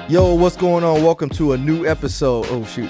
Yo, what's going on? Welcome to a new episode. Oh, shoot.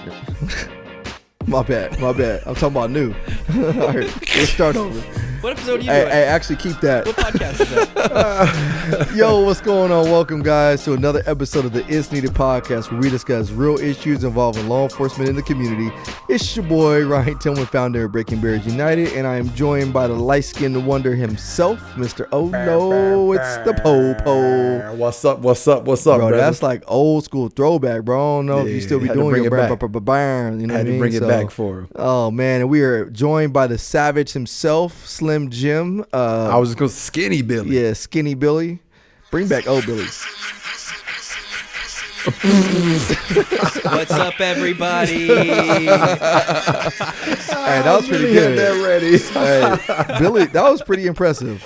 My bad. I'm talking about new. All right, let's start over. What episode are you doing? Hey, actually keep that. What podcast is that? Yo, what's going on? Welcome, guys, to another episode of the It's Needed podcast, where we discuss real issues involving law enforcement in the community. It's your boy, Ryan Tillman, founder of Breaking Barriers United, and I am joined by the light-skinned wonder himself, Mr. Oh No, it's the Po-Po. What's up, bro? brother? That's like old school throwback, bro. I don't know if you still be doing your burn. You know what I mean? Bring it back for him. Oh, man, and we are joined by the savage himself, Slim Jim. I was going to Skinny Billy. Yeah, Skinny Billy. Bring back old Billy. What's up, everybody? Hey, that was pretty good. That ready. Hey, Billy, that was pretty impressive.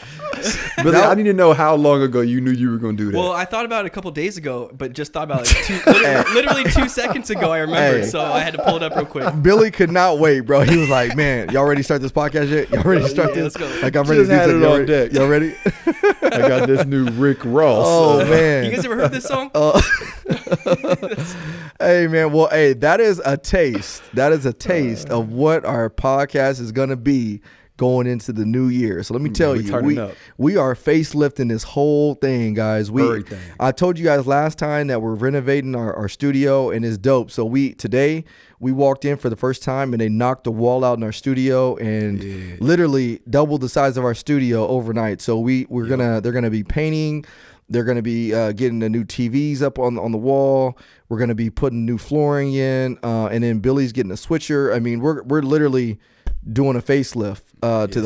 Billy, I need to know how long ago you knew you were going to do that. Well, I thought about it a couple days ago, but just thought about it literally 2 seconds ago. I remembered, so I had to pull it up real quick. Billy could not wait, bro. He was like, "Man, y'all ready to start this podcast yet? Y'all ready to start this? Let's go. Like, I'm ready to do it on deck. Y'all ready? I got this new Rick Ross. Oh man, You guys ever heard this song? Hey man, well, hey, that is a taste. That is a taste of what our podcast is gonna be going into the new year. So let me tell you, we are facelifting this whole thing, guys. I told you guys last time that we're renovating our studio, and it's dope. So today we walked in for the first time, and they knocked the wall out in our studio and literally doubled the size of our studio overnight. So they're gonna be painting. They're going to be getting the new TVs up on the wall. We're going to be putting new flooring in, and then Billy's getting a switcher. I mean, we're literally doing a facelift to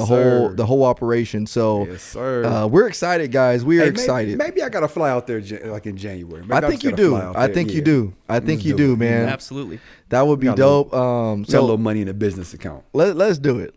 the whole operation. So yes, sir. We're excited, guys. We are excited. Maybe I got to fly out there like in January. I think you do. I think you do, man. Absolutely. That would be dope. Got a little money in a business account. Let's do it.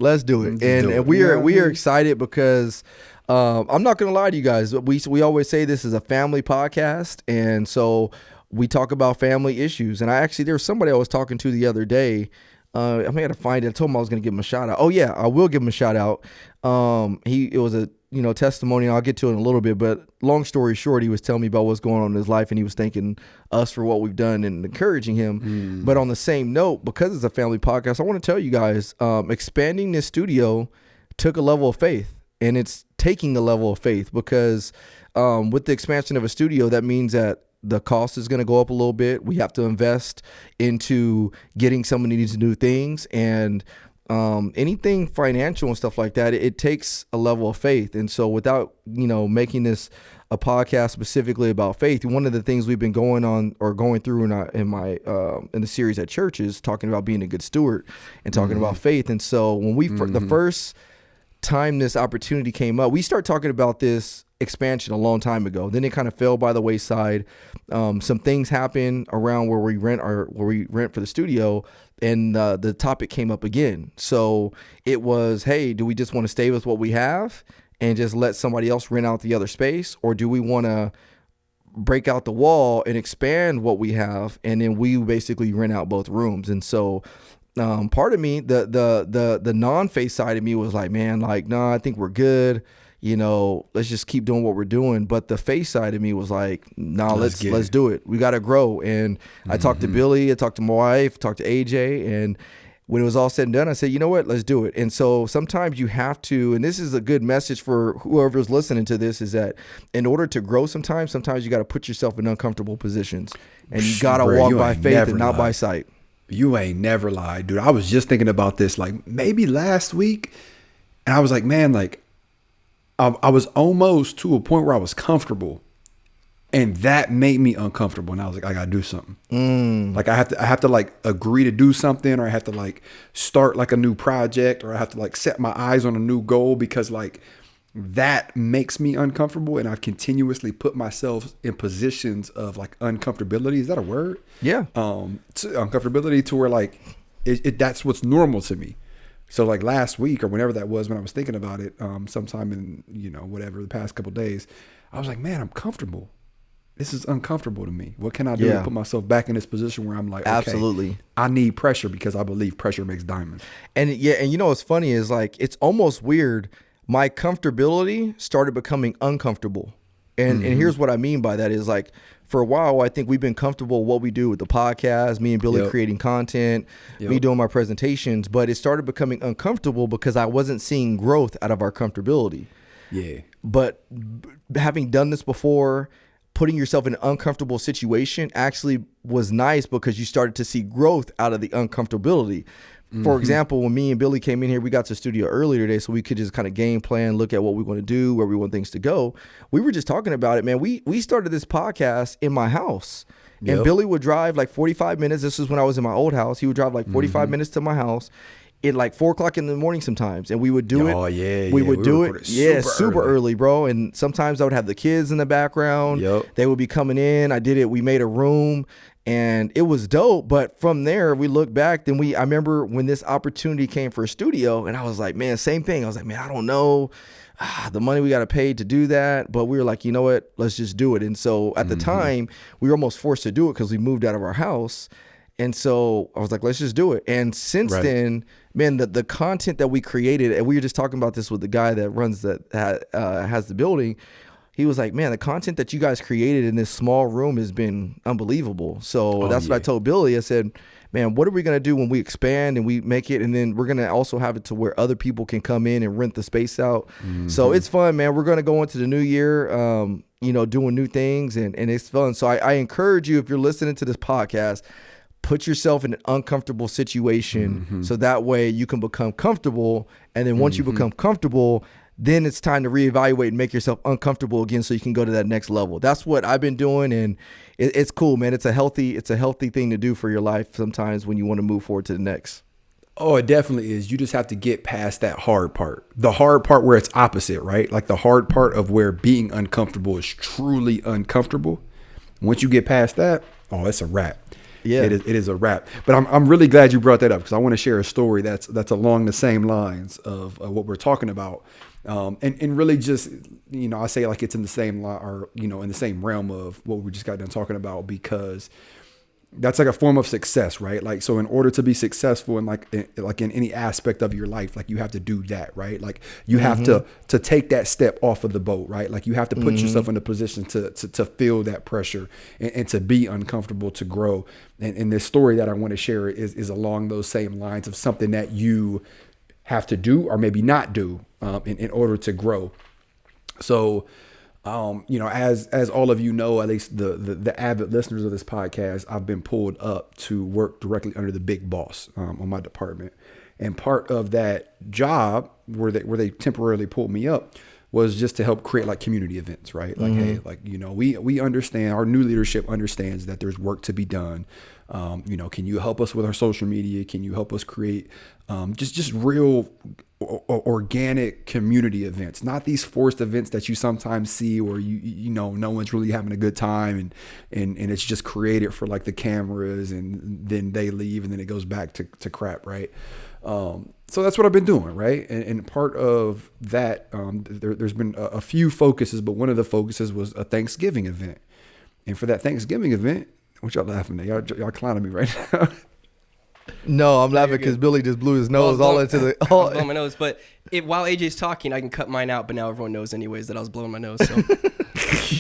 And we are excited because. I'm not going to lie to you guys. We always say this is a family podcast. And so we talk about family issues. And there was somebody I was talking to the other day. I may have to find it. I told him I was going to give him a shout out. Oh yeah, I will give him a shout out. It was a, testimony. I'll get to it in a little bit, but long story short, he was telling me about what's going on in his life, and he was thanking us for what we've done and encouraging him. But on the same note, because it's a family podcast, I want to tell you guys, expanding this studio took a level of faith. And it's taking a level of faith because with the expansion of a studio, that means that the cost is going to go up a little bit. We have to invest into getting some of these new things, and anything financial and stuff like that, it takes a level of faith. And so without, making this a podcast specifically about faith, one of the things we've been going through in the series at church is talking about being a good steward and talking about faith. And so when the first time this opportunity came up, we started talking about this expansion a long time ago. Then it kind of fell by the wayside. Some things happened around where we rent for the studio, and the topic came up again. So it was, hey, do we just want to stay with what we have and just let somebody else rent out the other space, or do we want to break out the wall and expand what we have, and then we basically rent out both rooms? And so part of me, the non-faith side of me was like, man, like, no, I think we're good. Let's just keep doing what we're doing. But the faith side of me was like, no, let's do it. We got to grow. And I talked to Billy, I talked to my wife, talked to AJ, and when it was all said and done, I said, you know what, let's do it. And so sometimes you have to, and this is a good message for whoever's listening to this, is that in order to grow sometimes you got to put yourself in uncomfortable positions, and you got to walk by faith and not by sight. You ain't never lied, dude. I was just thinking about this like maybe last week, and I was like, man, like I was almost to a point where I was comfortable, and that made me uncomfortable. And I was like, I gotta do something. Like I have to like agree to do something, or I have to like start like a new project, or I have to like set my eyes on a new goal, because like that makes me uncomfortable, and I've continuously put myself in positions of like uncomfortability. Is that a word? Yeah. Uncomfortability to where like that's what's normal to me. So like last week or whenever that was, when I was thinking about it, sometime in the past couple of days, I was like, man, I'm comfortable. This is uncomfortable to me. What can I do to put myself back in this position where I'm like, okay, absolutely, I need pressure, because I believe pressure makes diamonds. And what's funny is like, it's almost weird. My comfortability started becoming uncomfortable. And here's what I mean by that is like, for a while, I think we've been comfortable with what we do with the podcast, me and Billy creating content, me doing my presentations, but it started becoming uncomfortable because I wasn't seeing growth out of our comfortability. Yeah. But having done this before, putting yourself in an uncomfortable situation actually was nice because you started to see growth out of the uncomfortability. For example, when me and Billy came in here, we got to the studio earlier today so we could just kind of game plan, look at what we want to do, where we want things to go. We were just talking about it, man. We started this podcast in my house. And Billy would drive like 45 minutes. This is when I was in my old house. He would drive like 45 minutes to my house at like 4 o'clock in the morning sometimes. And we would do it. Oh, yeah. We would do it. Yeah, super early, bro. And sometimes I would have the kids in the background. They would be coming in. I did it. We made a room. And it was dope. But from there, we look back, I remember when this opportunity came for a studio, and I was like, man, same thing. I was like, man, I don't know the money we got to pay to do that. But we were like, you know what? Let's just do it. And so at the time, we were almost forced to do it because we moved out of our house. And so I was like, let's just do it. And since then, man, the content that we created, and we were just talking about this with the guy that runs has the building. He was like, man, the content that you guys created in this small room has been unbelievable. So that's what I told Billy. I said, man, what are we going to do when we expand and we make it? And then we're going to also have it to where other people can come in and rent the space out. So it's fun, man. We're going to go into the new year, doing new things and it's fun. So I encourage you, if you're listening to this podcast, put yourself in an uncomfortable situation so that way you can become comfortable. And then once you become comfortable, then it's time to reevaluate and make yourself uncomfortable again so you can go to that next level. That's what I've been doing, and it's cool, man. It's a healthy thing to do for your life sometimes when you want to move forward to the next. Oh, it definitely is. You just have to get past that hard part. The hard part where it's opposite, right? Like the hard part of where being uncomfortable is truly uncomfortable. Once you get past that, oh, it's a wrap. Yeah, it is a wrap. But I'm really glad you brought that up because I want to share a story that's along the same lines of what we're talking about. And really just, I say like it's in the same line or, in the same realm of what we just got done talking about, because that's like a form of success, right? Like, so in order to be successful in like in any aspect of your life, like you have to do that, right? Like you have to take that step off of the boat, right? Like you have to put yourself in a position to feel that pressure and to be uncomfortable, to grow. And this story that I want to share is along those same lines of something that you have to do or maybe not do in order to grow. So, as all of you know, at least the avid listeners of this podcast, I've been pulled up to work directly under the big boss on my department. And part of that job where they temporarily pulled me up was just to help create like community events, right? Like, hey, like, we understand, our new leadership understands that there's work to be done. Can you help us with our social media? Can you help us create just real organic community events, not these forced events that you sometimes see where no one's really having a good time and it's just created for like the cameras and then they leave and then it goes back to crap, right? So that's what I've been doing, right? And part of that, there's been a few focuses, but one of the focuses was a Thanksgiving event. And for that Thanksgiving event, what y'all laughing at? Y'all clowning me right now. No, I'm laughing because Billy just blew his nose all into the. I was blowing my nose, but while AJ's talking, I can cut mine out. But now everyone knows anyways that I was blowing my nose. So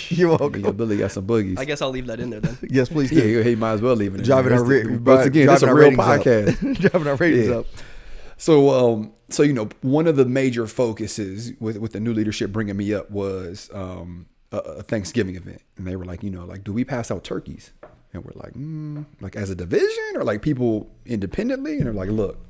you're welcome. Yeah, Billy got some boogies. I guess I'll leave that in there then. Yes, please do. Yeah, he might as well leave it in driving there. Once again, it's a real podcast. Driving our ratings up. So one of the major focuses with the new leadership bringing me up was a Thanksgiving event, and they were like, do we pass out turkeys? And we're like, like as a division or like people independently? And they're like, look,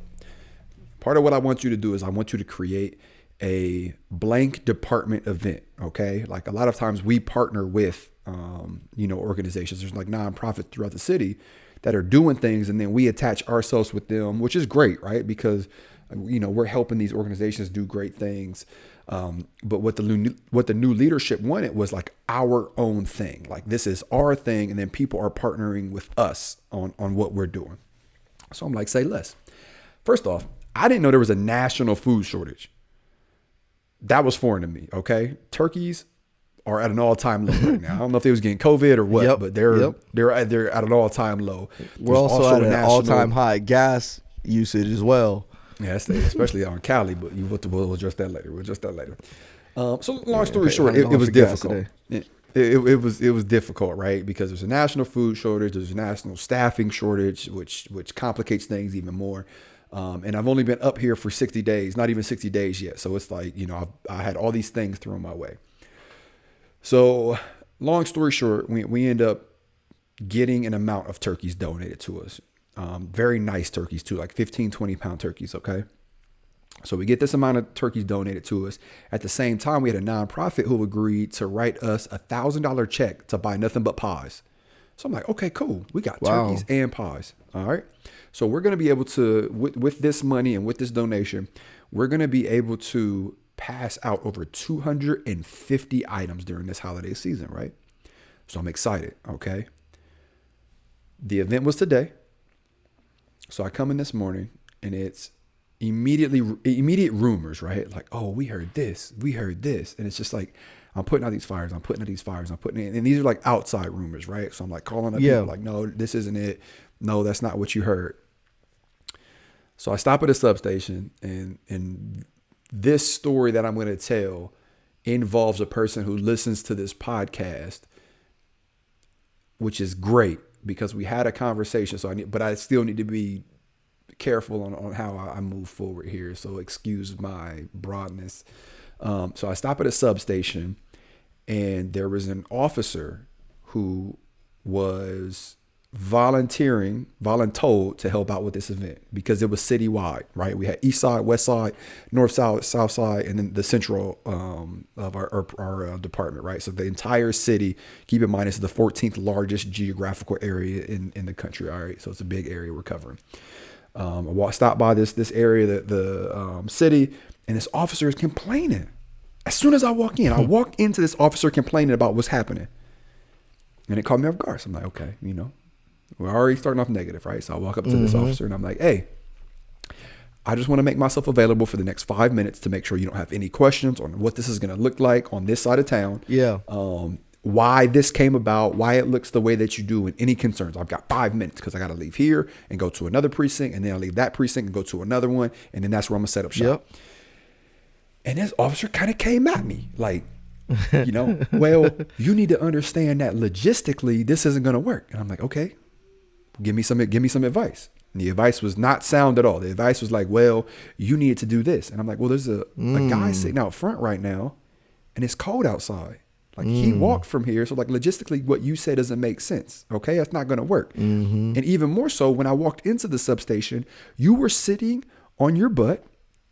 part of what I want you to do is I want you to create a blank department event. Okay. Like a lot of times we partner with, organizations. There's like nonprofits throughout the city that are doing things. And then we attach ourselves with them, which is great, right? Because, we're helping these organizations do great things. But what the new leadership wanted was like our own thing. Like this is our thing. And then people are partnering with us on what we're doing. So I'm like, say less. First off, I didn't know there was a national food shortage. That was foreign to me. Okay. Turkeys are at an all-time low right now. I don't know if they was getting COVID or what, but they're at an all-time low. We're also at an all-time high gas usage as well. Yeah, especially on Cali, but we'll address that later. So long story short, it was difficult. it was difficult, right? Because there's a national food shortage, there's a national staffing shortage, which complicates things even more. And I've only been up here for 60 days, not even 60 days yet. So it's like, I had all these things thrown my way. So long story short, we end up getting an amount of turkeys donated to us. Very nice turkeys too, like 15, 20 pound turkeys. Okay. So we get this amount of turkeys donated to us. At the same time, we had a nonprofit who agreed to write us $1,000 check to buy nothing but pies. So I'm like, okay, cool. We got turkeys and pies. All right. So we're going to be able to, with this money and with this donation, we're going to be able to pass out over 250 items during this holiday season, right? So I'm excited. Okay. The event was today. So I come in this morning and it's immediate rumors, right? Like, oh, we heard this. And it's just like, I'm putting out these fires. And these are like outside rumors, right? So I'm like calling up people like, no, this isn't it. No, that's not what you heard. So I stop at a substation and this story that I'm going to tell involves a person who listens to this podcast, which is great because we had a conversation. But I still need to be careful on how I move forward here. So excuse my broadness. So I stop at a substation and there was an officer who was voluntold to help out with this event because it was citywide, right? We had east side, west side, north side, south side, and then the central of our department, right? So the entire city, keep in mind, it's the 14th largest geographical area in the country, all right? So it's a big area we're covering. I stopped by this area, the city, and this officer is complaining. As soon as I walk in, I walk into this officer complaining about what's happening. And it caught me off guard. So I'm like, okay, we're already starting off negative, right? So I walk up to this officer and I'm like, hey, I just want to make myself available for the next 5 minutes to make sure you don't have any questions on what this is going to look like on this side of town. Yeah. Why this came about, why it looks the way that you do, and any concerns. I've got 5 minutes because I got to leave here and go to another precinct, and then I'll leave that precinct and go to another one, and then that's where I'm going to set up shop. Yep. And this officer kind of came at me like, well, you need to understand that logistically this isn't going to work. And I'm like, okay, give me some advice. And the advice was not sound at all. The advice was like, well, you need to do this. And I'm like, well, there's a guy sitting out front right now and it's cold outside. Like he walked from here. So like logistically what you said doesn't make sense. Okay. That's not going to work. And even more so when I walked into the substation, you were sitting on your butt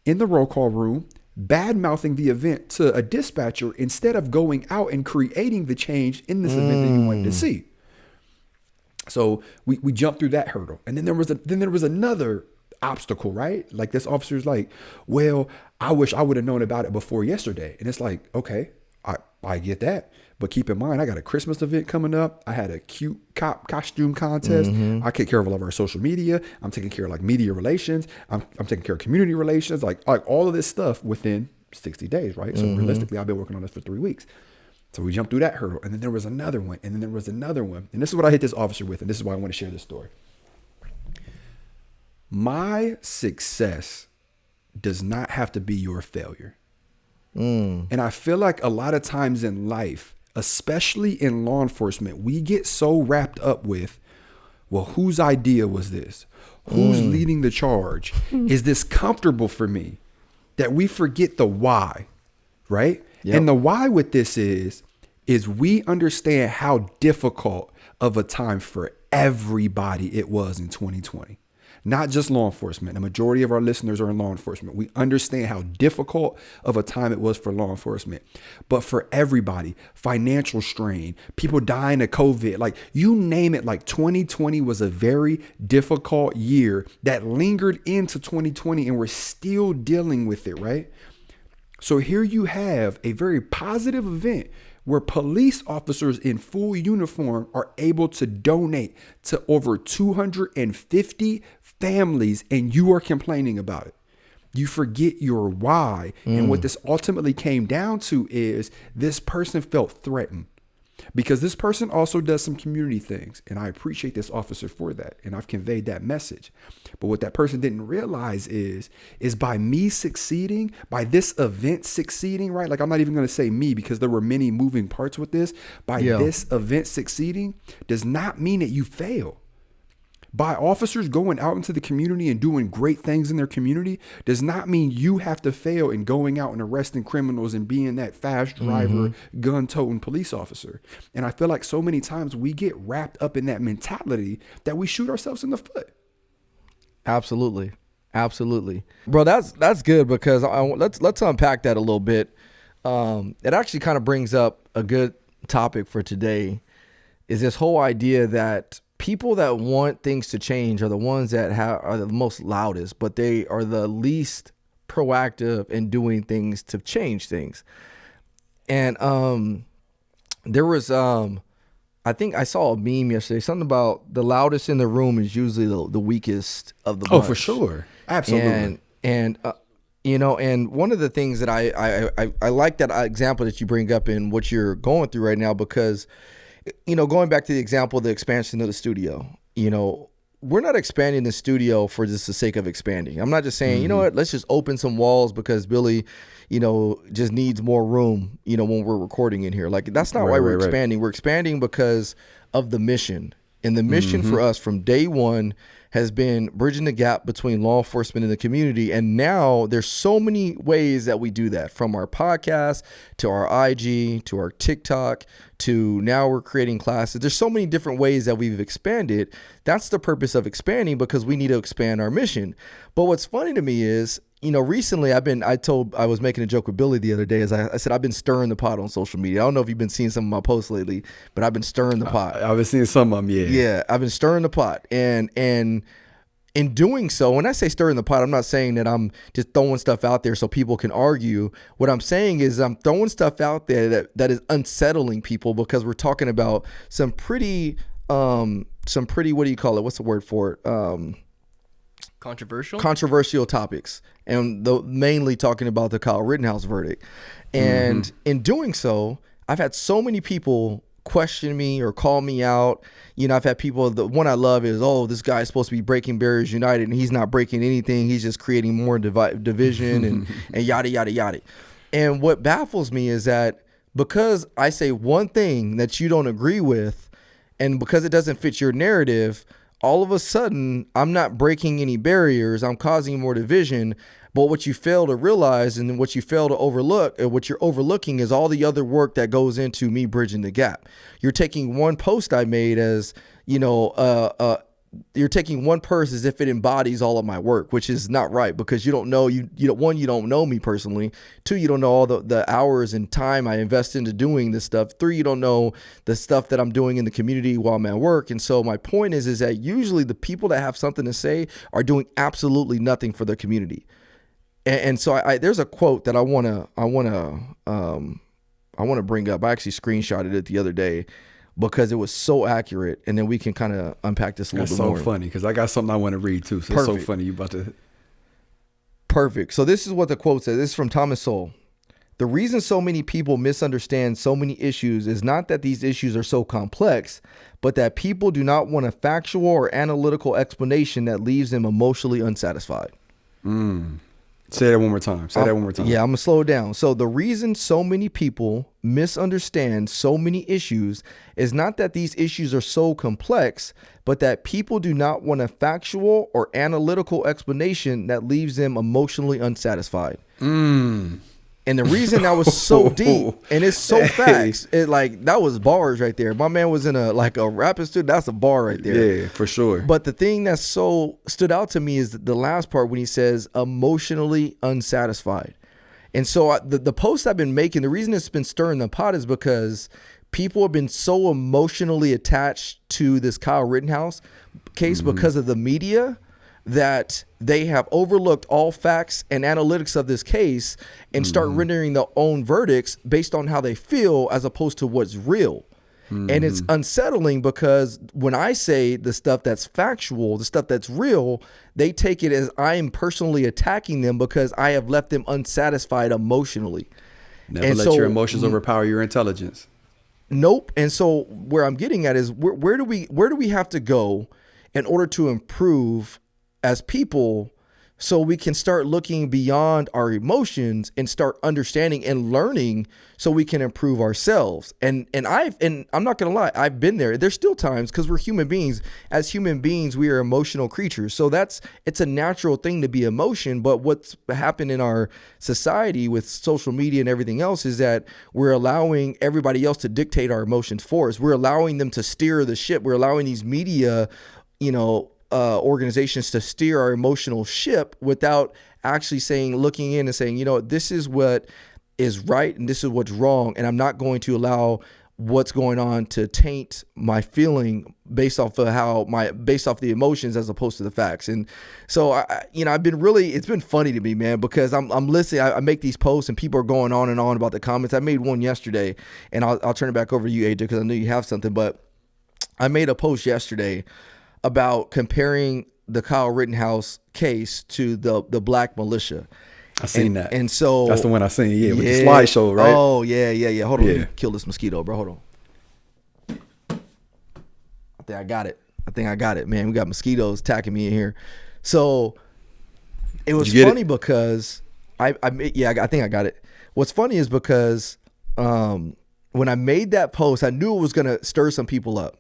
in the roll call room, bad mouthing the event to a dispatcher instead of going out and creating the change in this event that you wanted to see. So we jumped through that hurdle. And then there was another obstacle, right? Like this officer's like, well, I wish I would have known about it before yesterday. And it's like, okay, I get that. But keep in mind, I got a Christmas event coming up. I had a cute cop costume contest. I take care of all of our social media. I'm taking care of like media relations. I'm taking care of community relations, like all of this stuff within 60 days, right? So realistically, I've been working on this for 3 weeks. So we jumped through that hurdle. And then there was another one. And then there was another one. And this is what I hit this officer with. And this is why I want to share this story. My success does not have to be your failure. And I feel like a lot of times in life, especially in law enforcement, we get so wrapped up with, well, whose idea was this? Who's leading the charge? Is this comfortable for me? That we forget the why, right? Yep. And the why with this is we understand how difficult of a time for everybody it was in 2020. Not just law enforcement. The majority of our listeners are in law enforcement. We understand how difficult of a time it was for law enforcement. But for everybody, financial strain, people dying of COVID, like you name it, like 2020 was a very difficult year that lingered into 2020 and we're still dealing with it, right? So here you have a very positive event where police officers in full uniform are able to donate to over 250 families, and you are complaining about it. You forget your why. And what this ultimately came down to is this person felt threatened. because this person also does some community things. And I appreciate this officer for that. And I've conveyed that message. But what that person didn't realize is by me succeeding, by this event succeeding, right? Like, I'm not even going to say me because there were many moving parts with this. By this event succeeding does not mean that you fail. By officers going out into the community and doing great things in their community does not mean you have to fail in going out and arresting criminals and being that fast driver, gun-toting police officer. And I feel like so many times we get wrapped up in that mentality that we shoot ourselves in the foot. Absolutely. Bro, that's good, because let's unpack that a little bit. It actually kind of brings up a good topic for today, is this whole idea that people that want things to change are the ones that are the most loudest, but they are the least proactive in doing things to change things. And there was I think I saw a meme yesterday, something about the loudest in the room is usually the weakest of the bunch. Oh, for sure. Absolutely. And you know, and one of the things that I like that example that you bring up in what you're going through right now, because, you know, going back to the example of the expansion of the studio, you know, we're not expanding the studio for just the sake of expanding. I'm not just saying, you know what, let's just open some walls because Billy, you know, just needs more room, you know, when we're recording in here. Like, that's not why we're expanding. We're expanding because of the mission. And the mission for us from day one has been bridging the gap between law enforcement and the community. And now there's so many ways that we do that, from our podcast to our IG to our TikTok to now we're creating classes. There's so many different ways that we've expanded. That's the purpose of expanding, because we need to expand our mission. But what's funny to me is, you know, recently I was making a joke with Billy the other day, as I said, I've been stirring the pot on social media. I don't know if you've been seeing some of my posts lately, but I've been stirring the pot. I've been seeing some of them, yeah. Yeah, I've been stirring the pot. And in doing so, when I say stirring the pot, I'm not saying that I'm just throwing stuff out there so people can argue. What I'm saying is I'm throwing stuff out there that is unsettling people, because we're talking about some pretty, what do you call it? What's the word for it? Controversial topics, and mainly talking about the Kyle Rittenhouse verdict. And in doing so, I've had so many people question me or call me out. You know, I've had people, the one I love is, oh, this guy's supposed to be breaking barriers united, and he's not breaking anything. He's just creating more division and yada, yada, yada. And what baffles me is that because I say one thing that you don't agree with, and because it doesn't fit your narrative, all of a sudden, I'm not breaking any barriers. I'm causing more division. But what you fail to realize, and what you fail to overlook, and what you're overlooking, is all the other work that goes into me bridging the gap. You're taking one post I made as, you know, you're taking one post as if it embodies all of my work, which is not right, because you don't know, one, you don't know me personally. Two, you don't know all the hours and time I invest into doing this stuff. Three, you don't know the stuff that I'm doing in the community while I'm at work. And so my point is that usually the people that have something to say are doing absolutely nothing for their community. And so there's a quote that I wanna bring up. I actually screenshotted it the other day, because it was so accurate, and then we can kind of unpack this a little bit more. That's so funny, because I got something I want to read too. So Perfect. It's so funny you about to. Perfect. So this is what the quote says. This is from Thomas Sowell. The reason so many people misunderstand so many issues is not that these issues are so complex, but that people do not want a factual or analytical explanation that leaves them emotionally unsatisfied. Say that one more time. Yeah, I'm going to slow it down. So the reason so many people misunderstand so many issues is not that these issues are so complex, but that people do not want a factual or analytical explanation that leaves them emotionally unsatisfied. And the reason that was so deep, and it's so facts, it like, that was bars right there. My man was in a rapping studio. That's a bar right there. Yeah, for sure. But the thing that so stood out to me is the last part when he says emotionally unsatisfied. And so the post I've been making, the reason it's been stirring the pot is because people have been so emotionally attached to this Kyle Rittenhouse case because of the media, that they have overlooked all facts and analytics of this case and start rendering their own verdicts based on how they feel as opposed to what's real. And it's unsettling, because when I say the stuff that's factual, the stuff that's real, they take it as I am personally attacking them because I have left them unsatisfied emotionally. Never let your emotions overpower your intelligence. Nope. And so where I'm getting at is where do we have to go in order to improve as people, so we can start looking beyond our emotions and start understanding and learning, so we can improve ourselves. And I'm not gonna lie, I've been there. There's still times, because we're human beings. As human beings, we are emotional creatures. So it's a natural thing to be emotion. But what's happened in our society with social media and everything else is that we're allowing everybody else to dictate our emotions for us. We're allowing them to steer the ship. We're allowing these media, organizations to steer our emotional ship without actually looking in and saying, this is what is right and this is what's wrong. And I'm not going to allow what's going on to taint my feeling based off the emotions as opposed to the facts. And so it's been funny to me, man, because I'm listening. I make these posts and people are going on and on about the comments. I made one yesterday, and I'll turn it back over to you, AJ, because I know you have something, but I made a post yesterday about comparing the Kyle Rittenhouse case to the black militia. I seen that. And so that's the one I seen. Yeah, with the slideshow, right? Oh, yeah. Hold on. Let me kill this mosquito, bro. Hold on. I think I got it, man. We got mosquitoes attacking me in here. So it was funny because I think I got it. What's funny is because when I made that post, I knew it was going to stir some people up.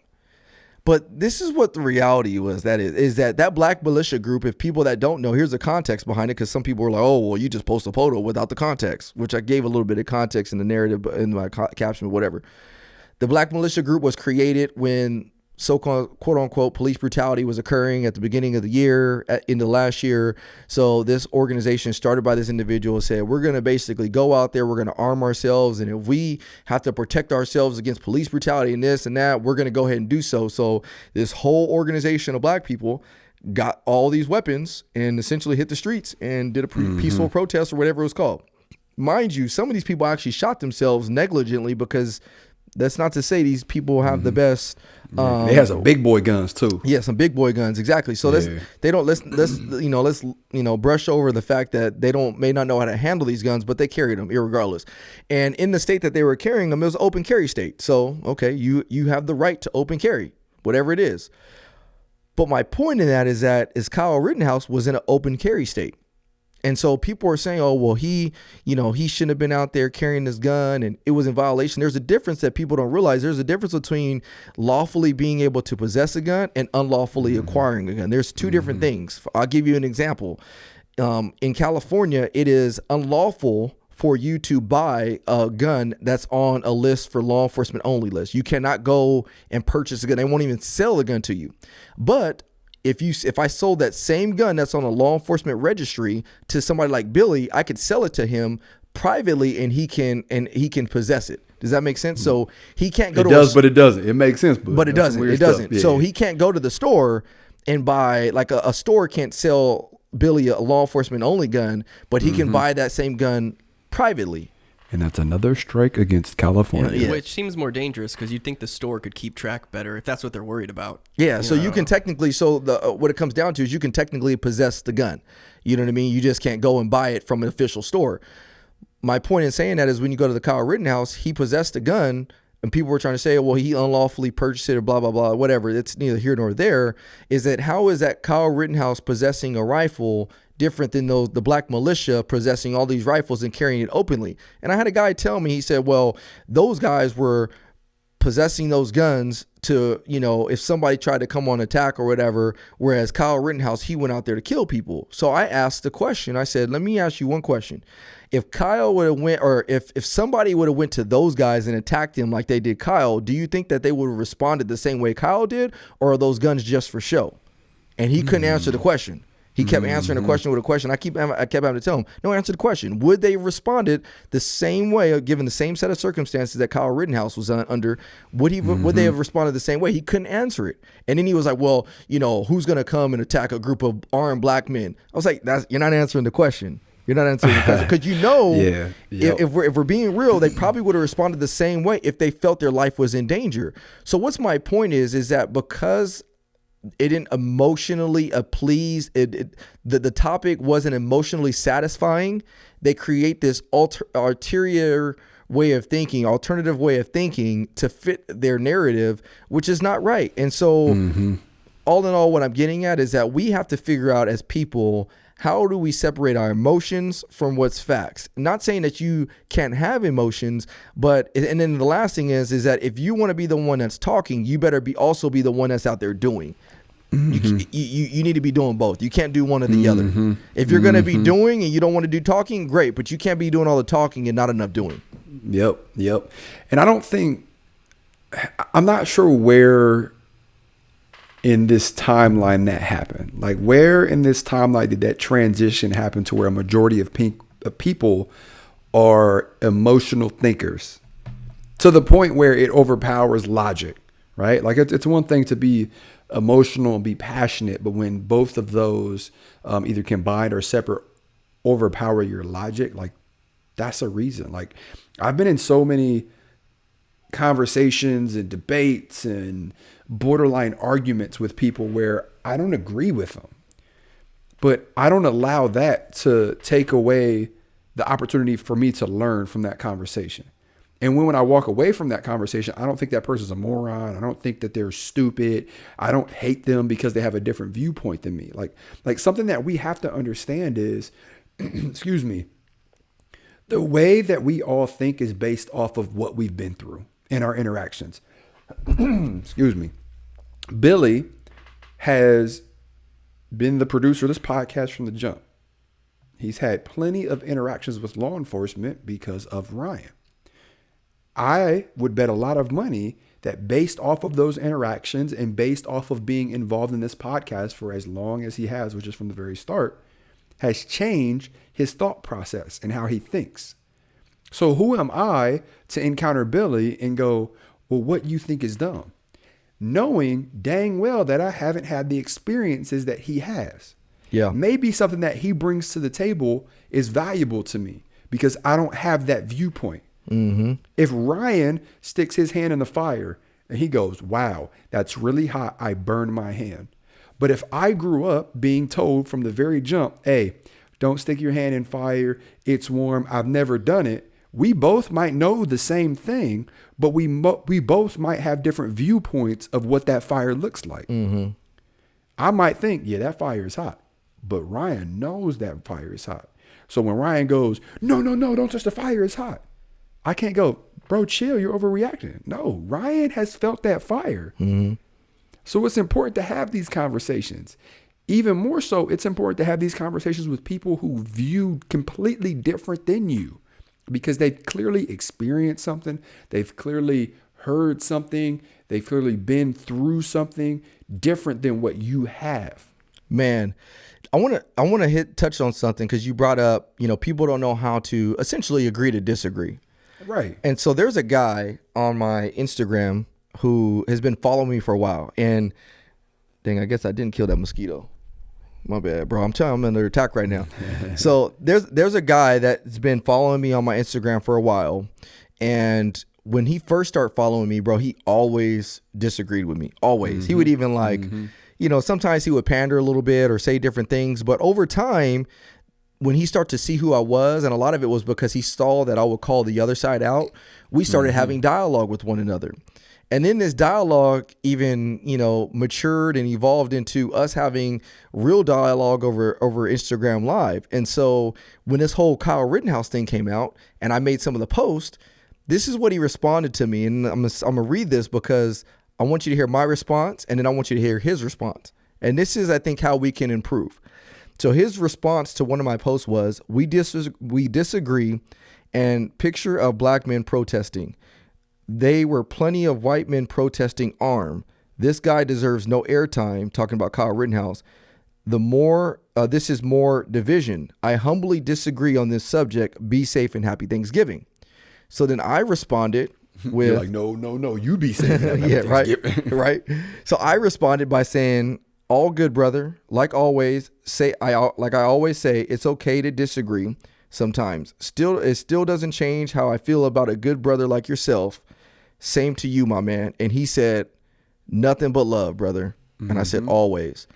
But this is what the reality was. Is that black militia group, if people that don't know, here's the context behind it, because some people were like, oh, well, you just post a photo without the context, which I gave a little bit of context in the narrative, in my caption, whatever. The black militia group was created when so-called quote-unquote police brutality was occurring at the beginning of the year, in the last year. So this organization started by this individual said, we're going to basically go out there, we're going to arm ourselves, and if we have to protect ourselves against police brutality and this and that, we're going to go ahead and do so. So this whole organization of black people got all these weapons and essentially hit the streets and did a peaceful protest, or whatever it was called. Mind you, some of these people actually shot themselves negligently, because that's not to say these people have the best. They have some big boy guns too. Yeah, some big boy guns, exactly. So let's brush over the fact that they may not know how to handle these guns, but they carried them irregardless. And in the state that they were carrying them, it was an open carry state. So okay, you have the right to open carry, whatever it is. But my point in that is Kyle Rittenhouse was in an open carry state. And so people are saying, oh, well, he shouldn't have been out there carrying this gun and it was in violation. There's a difference that people don't realize. There's a difference between lawfully being able to possess a gun and unlawfully acquiring a gun. There's two different things. I'll give you an example. In California, it is unlawful for you to buy a gun that's on a list for law enforcement only list. You cannot go and purchase a gun. They won't even sell a gun to you. But if I sold that same gun that's on a law enforcement registry to somebody like Billy, I could sell it to him privately and he can possess it. Does that make sense? So he can't go but it doesn't. It makes sense, but it doesn't. It doesn't. Yeah. So he can't go to the store and buy, like a store can't sell Billy a law enforcement only gun, but he can buy that same gun privately. And that's another strike against California. Yeah. Which seems more dangerous, because you'd think the store could keep track better if that's what they're worried about. Yeah, so you can technically, what it comes down to is you can technically possess the gun. You know what I mean? You just can't go and buy it from an official store. My point in saying that is when you go to the Kyle Rittenhouse, he possessed a gun, and people were trying to say, well, he unlawfully purchased it or blah, blah, blah, whatever. It's neither here nor there. Is that how is that Kyle Rittenhouse possessing a rifle different than the black militia possessing all these rifles and carrying it openly? And I had a guy tell me, he said, well, those guys were possessing those guns to, if somebody tried to come on attack or whatever, whereas Kyle Rittenhouse, he went out there to kill people. So I asked the question, I said, let me ask you one question. If Kyle would have went, or if somebody would have went to those guys and attacked them like they did Kyle, do you think that they would have responded the same way Kyle did, or are those guns just for show? And he couldn't answer the question. He kept answering the question with a question. I kept having to tell him, no, answer the question. Would they have responded the same way, given the same set of circumstances that Kyle Rittenhouse was under? Would they have responded the same way? He couldn't answer it. And then he was like, well, who's going to come and attack a group of armed black men? I was like, you're not answering the question. You're not answering the question. Because if we're being real, they probably would have responded the same way if they felt their life was in danger. So what's my point is that because it didn't emotionally please, the topic wasn't emotionally satisfying, they create this ulterior way of thinking, alternative way of thinking to fit their narrative, which is not right. And so all in all, what I'm getting at is that we have to figure out as people, how do we separate our emotions from what's facts? Not saying that you can't have emotions, but, and then the last thing is that if you want to be the one that's talking, you better also be the one that's out there doing. You need to be doing both. You can't do one or the other. If you're going to be doing and you don't want to do talking, great, but you can't be doing all the talking and not enough doing. Yep. And I'm not sure where in this timeline that happened. Like, where in this timeline did that transition happen to where a majority of people are emotional thinkers to the point where it overpowers logic, right? Like, it's one thing to be emotional and be passionate, but when both of those either combined or separate overpower your logic, like, that's a reason. Like, I've been in so many conversations and debates and borderline arguments with people where I don't agree with them, but I don't allow that to take away the opportunity for me to learn from that conversation. And when I walk away from that conversation, I don't think that person's a moron. I don't think that they're stupid. I don't hate them because they have a different viewpoint than me. Like something that we have to understand is, excuse me, the way that we all think is based off of what we've been through in our interactions. Excuse me. Billy has been the producer of this podcast from the jump. He's had plenty of interactions with law enforcement because of Ryan. I would bet a lot of money that based off of those interactions and based off of being involved in this podcast for as long as he has, which is from the very start, has changed his thought process and how he thinks. So who am I to encounter Billy and go, well, what you think is dumb? Knowing dang well that I haven't had the experiences that he has. Yeah. Maybe something that he brings to the table is valuable to me because I don't have that viewpoint. If Ryan sticks his hand in the fire and he goes, wow, that's really hot, I burned my hand. But if I grew up being told from the very jump, hey, don't stick your hand in fire, it's warm, I've never done it, we both might know the same thing, but we both might have different viewpoints of what that fire looks like. I might think, yeah, that fire is hot, but Ryan knows that fire is hot. So when Ryan goes, no, don't touch the fire, it's hot, I can't go, bro, chill, you're overreacting. No, Ryan has felt that fire. So it's important to have these conversations. Even more so, it's important to have these conversations with people who view completely different than you because they've clearly experienced something. They've clearly heard something. They've clearly been through something different than what you have. Man, I want to touch on something because you brought up, people don't know how to essentially agree to disagree. Right. And so there's a guy on my Instagram who has been following me for a while. And dang, I guess I didn't kill that mosquito. My bad, bro. I'm telling you, I'm under attack right now. So there's a guy that's been following me on my Instagram for a while. And when he first started following me, bro, he always disagreed with me. Always. He would even sometimes he would pander a little bit or say different things. But over time, when he started to see who I was, and a lot of it was because he saw that I would call the other side out, we started having dialogue with one another. And then this dialogue even, matured and evolved into us having real dialogue over Instagram Live. And so when this whole Kyle Rittenhouse thing came out and I made some of the posts, this is what he responded to me. And I'm gonna read this because I want you to hear my response and then I want you to hear his response. And this is, I think, how we can improve. So his response to one of my posts was, we disagree, and picture of black men protesting. They were plenty of white men protesting armed. This guy deserves no airtime, talking about Kyle Rittenhouse. This is more division. I humbly disagree on this subject. Be safe and happy Thanksgiving. So then I responded with, you're like, no, you be safe. Yeah, right. So I responded by saying, all good, brother. Like always, I always say, it's okay to disagree sometimes. It still doesn't change how I feel about a good brother like yourself. Same to you, my man. And he said, nothing but love, brother. And I said, always.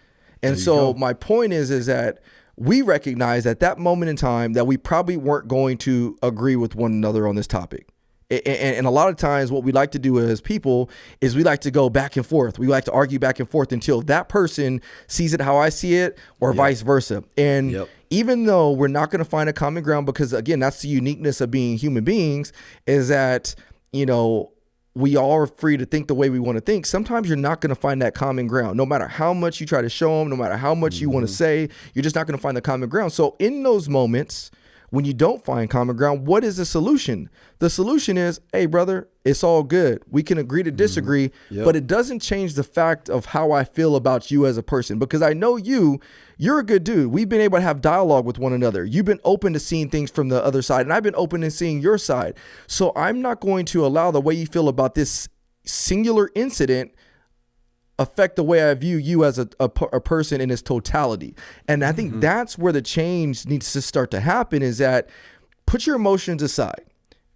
And so my point is that we recognize at that moment in time that we probably weren't going to agree with one another on this topic. And a lot of times what we like to do as people is we like to go back and forth. We like to argue back and forth until that person sees it how I see it, or vice versa. And even though we're not going to find a common ground, because again, that's the uniqueness of being human beings, is that, you know, we all are free to think the way we want to think. Sometimes you're not going to find that common ground. No matter how much you try to show them, no matter how much you want to say, you're just not going to find the common ground. So in those moments, when you don't find common ground, what is the solution? The solution is, hey, brother, it's all good. We can agree to disagree, but it doesn't change the fact of how I feel about you as a person, because I know you're a good dude. We've been able to have dialogue with one another. You've been open to seeing things from the other side, and I've been open to seeing your side. So I'm not going to allow the way you feel about this singular incident affect the way I view you as a person in its totality. And I think that's where the change needs to start to happen, is that put your emotions aside.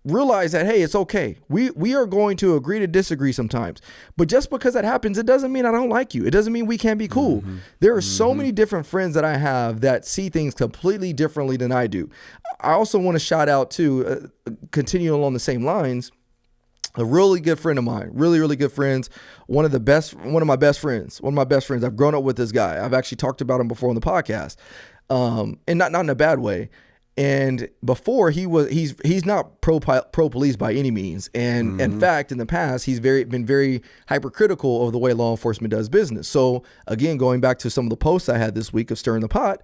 Realize that, hey, it's okay. We are going to agree to disagree sometimes. But just because that happens, it doesn't mean I don't like you. It doesn't mean we can't be cool. There are so many different friends that I have that see things completely differently than I do. I also want to shout out to, continue along the same lines, a really good friend of mine, really, really good friends. One of my best friends. I've grown up with this guy. I've actually talked about him before on the podcast, and not in a bad way. And before he's not pro police by any means. And in fact, in the past, he's been very hypercritical of the way law enforcement does business. So again, going back to some of the posts I had this week of stirring the pot,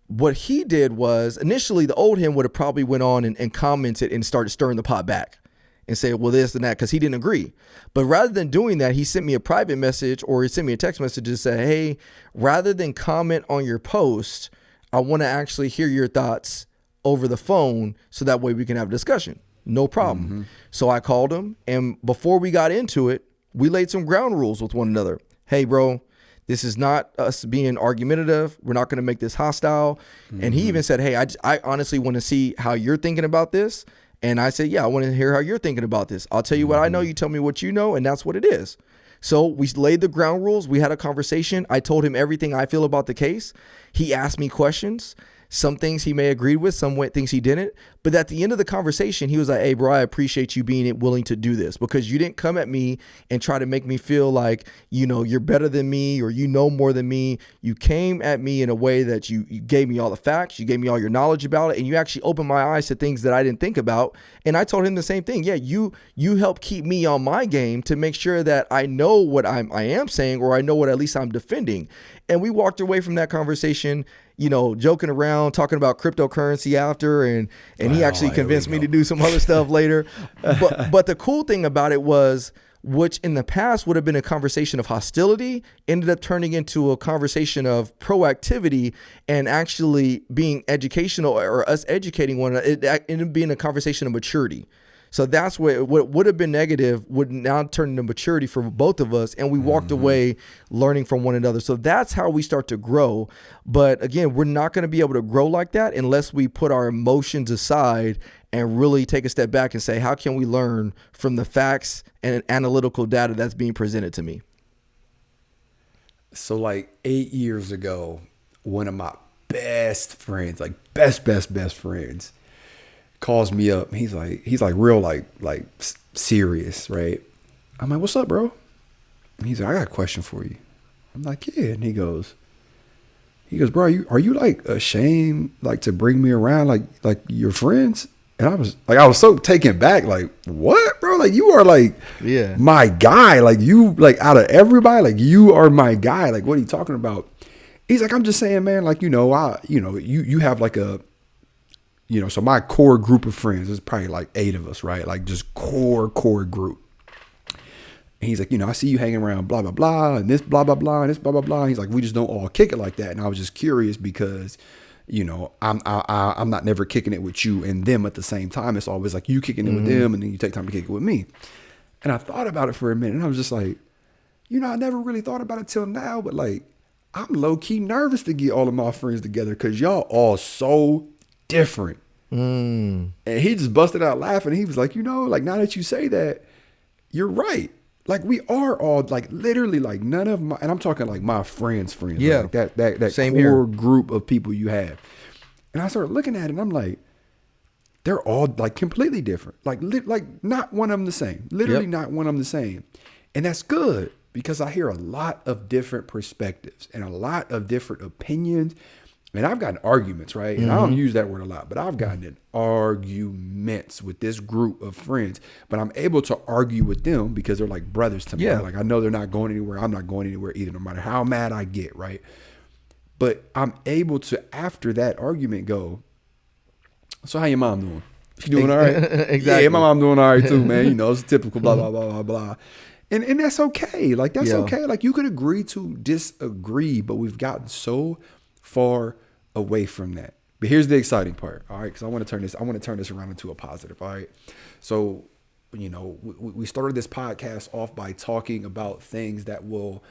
what he did was, initially the old him would have probably went on and commented and started stirring the pot back and say, well, this and that, because he didn't agree. But rather than doing that, he sent me a private message, or he sent me a text message to say, hey, rather than comment on your post, I want to actually hear your thoughts over the phone, so that way we can have a discussion. No problem. So I called him, and before we got into it, we laid some ground rules with one another. Hey, bro, this is not us being argumentative. We're not going to make this hostile. And he even said, hey, I honestly want to see how you're thinking about this. And I said, yeah, I want to hear how you're thinking about this. I'll tell you what I know. You tell me what you know. And that's what it is. So we laid the ground rules. We had a conversation. I told him everything I feel about the case. He asked me questions. Some things he may agree with, some things he didn't. But at the end of the conversation, he was like, hey, bro, I appreciate you being willing to do this, because you didn't come at me and try to make me feel like, you know, you're better than me or you know more than me. You came at me in a way that you gave me all the facts. You gave me all your knowledge about it. And you actually opened my eyes to things that I didn't think about. And I told him the same thing. Yeah, you help keep me on my game to make sure that I know what I am saying, or I know what at least I'm defending. And we walked away from that conversation, you know, joking around, talking about cryptocurrency after, and he actually convinced me to do some other stuff later. But the cool thing about it was, which in the past would have been a conversation of hostility, ended up turning into a conversation of proactivity and actually being educational, or us educating one another. It ended up being a conversation of maturity. So that's what would have been negative would now turn into maturity for both of us. And we walked away learning from one another. So that's how we start to grow. But again, we're not going to be able to grow like that unless we put our emotions aside and really take a step back and say, how can we learn from the facts and analytical data that's being presented to me? So like 8 years ago, one of my best friends, like best friends, calls me up. He's like real, like serious, right? I'm like, what's up, bro? And he's like, I got a question for you. I'm like, yeah. And he goes, bro, are you like ashamed, like, to bring me around like your friends? And I was so taken back, like, what, bro? Like, you are like, yeah, my guy. Like, you, like, out of everybody, like, you are my guy. Like, what are you talking about? He's like, I'm just saying, man, like, you have like a, so my core group of friends is probably like 8 of us, right? Like, just core group. And he's like, I see you hanging around blah, blah, blah, and this blah, blah, blah, and this blah, blah, blah. He's like, we just don't all kick it like that. And I was just curious because, I'm not never kicking it with you and them at the same time. It's always like you kicking it with them, and then you take time to kick it with me. And I thought about it for a minute, and I was just like, I never really thought about it till now, but like, I'm low key nervous to get all of my friends together because y'all all so different. And he just busted out laughing. He was like, like, now that you say that, you're right. Like, we are all like literally like none of my, and I'm talking like my friends, yeah, like that same core group of people you have. And I started looking at it and I'm like, they're all like completely different. Like not one of them the same. Literally not one of them the same. And that's good because I hear a lot of different perspectives and a lot of different opinions. And I've gotten arguments, right? And I don't use that word a lot, but I've gotten in arguments with this group of friends. But I'm able to argue with them because they're like brothers to me. Right? Like I know they're not going anywhere. I'm not going anywhere either, no matter how mad I get, right? But I'm able to, after that argument, go, so how your mom doing? She doing all right? Exactly. Yeah, my mom doing all right too, man. You know, it's typical blah, blah, blah, blah, blah. And that's okay. Like, that's okay. Like, you could agree to disagree, but we've gotten so far away from that. But here's the exciting part, all right? Because I want to turn this around into a positive, all right? So, you know, we started this podcast off by talking about things that will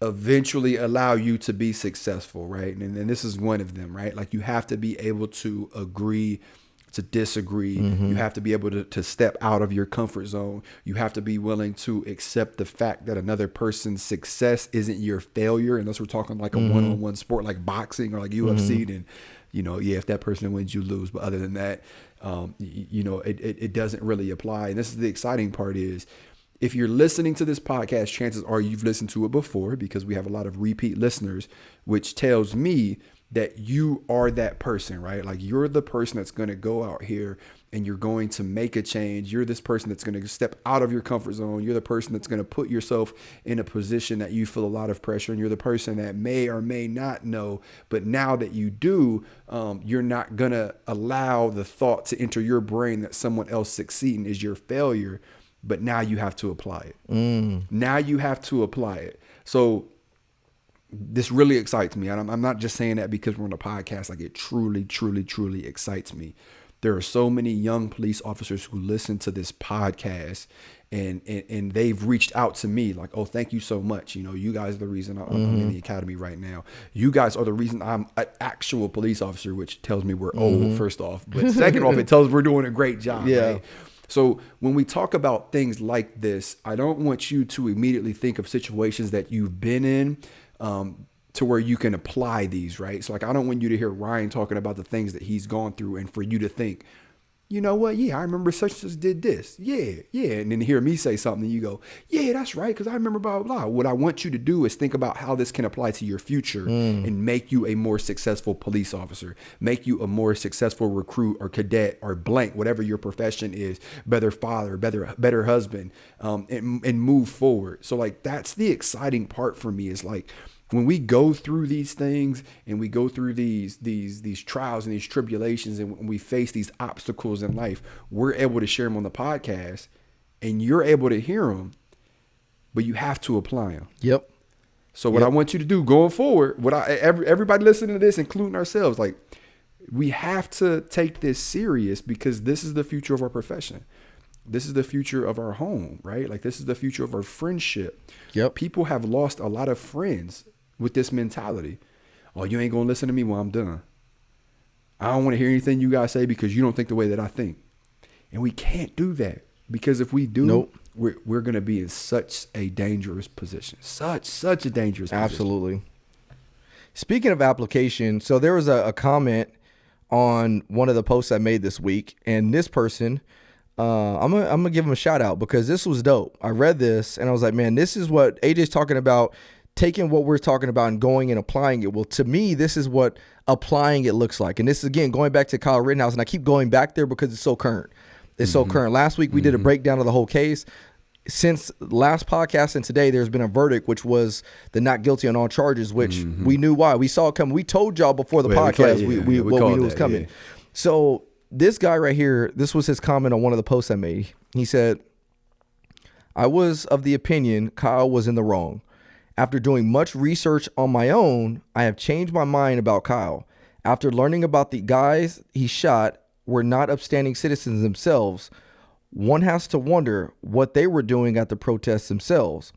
eventually allow you to be successful, right? And this is one of them, right? Like, you have to be able to agree to disagree. You have to be able to step out of your comfort zone. You have to be willing to accept the fact that another person's success isn't your failure. Unless we're talking like a one-on-one sport like boxing or like UFC, then, you know, yeah, if that person wins, you lose. But other than that, you know, it doesn't really apply. And this is the exciting part is, if you're listening to this podcast, chances are you've listened to it before because we have a lot of repeat listeners, which tells me that you are that person, right? Like, you're the person that's going to go out here and you're going to make a change. You're this person that's going to step out of your comfort zone. You're the person that's going to put yourself in a position that you feel a lot of pressure. And you're the person that may or may not know, but now that you do, you're not going to allow the thought to enter your brain that someone else succeeding is your failure. But now you have to apply it. Now you have to apply it. So this really excites me. And I'm not just saying that because we're on a podcast. Like, it truly, truly, truly excites me. There are so many young police officers who listen to this podcast and they've reached out to me like, oh, thank you so much. You know, you guys are the reason I'm in the academy right now. You guys are the reason I'm an actual police officer, which tells me we're old, first off. But second off, it tells we're doing a great job. Right? So when we talk about things like this, I don't want you to immediately think of situations that you've been in to where you can apply these, right? So like, I don't want you to hear Ryan talking about the things that he's gone through and for you to think, you know what? Yeah, I remember such and such did this. Yeah. And then hear me say something and you go, yeah, that's right. Cause I remember blah, blah, blah. What I want you to do is think about how this can apply to your future and make you a more successful police officer, make you a more successful recruit or cadet or blank, whatever your profession is, better father, better husband, and move forward. So like, that's the exciting part for me is like, when we go through these things and we go through these trials and these tribulations and when we face these obstacles in life, we're able to share them on the podcast and you're able to hear them, but you have to apply them. Yep. So what I want you to do going forward, everybody listening to this, including ourselves, like, we have to take this serious because this is the future of our profession. This is the future of our home, right? Like, this is the future of our friendship. Yep. People have lost a lot of friends with this mentality. Oh, you ain't going to listen to me when I'm done. I don't want to hear anything you guys say because you don't think the way that I think. And we can't do that because if we do, we're going to be in such a dangerous position. Such a dangerous position. Absolutely. Speaking of application, so there was a comment on one of the posts I made this week, and this person, I'm gonna give him a shout out because this was dope. I read this and I was like, man, this is what AJ's talking about, taking what we're talking about and going and applying it. Well, to me, this is what applying it looks like. And this is, again, going back to Kyle Rittenhouse, and I keep going back there because it's so current. It's so current. Last week we did a breakdown of the whole case. Since last podcast and today, there's been a verdict, which was the not guilty on all charges, which we knew why. We saw it coming. We told y'all before the podcast we knew was coming. Yeah. So this guy right here, this was his comment on one of the posts I made. He said, I was of the opinion Kyle was in the wrong. After doing much research on my own, I have changed my mind about Kyle. After learning about the guys he shot were not upstanding citizens themselves, one has to wonder what they were doing at the protests themselves.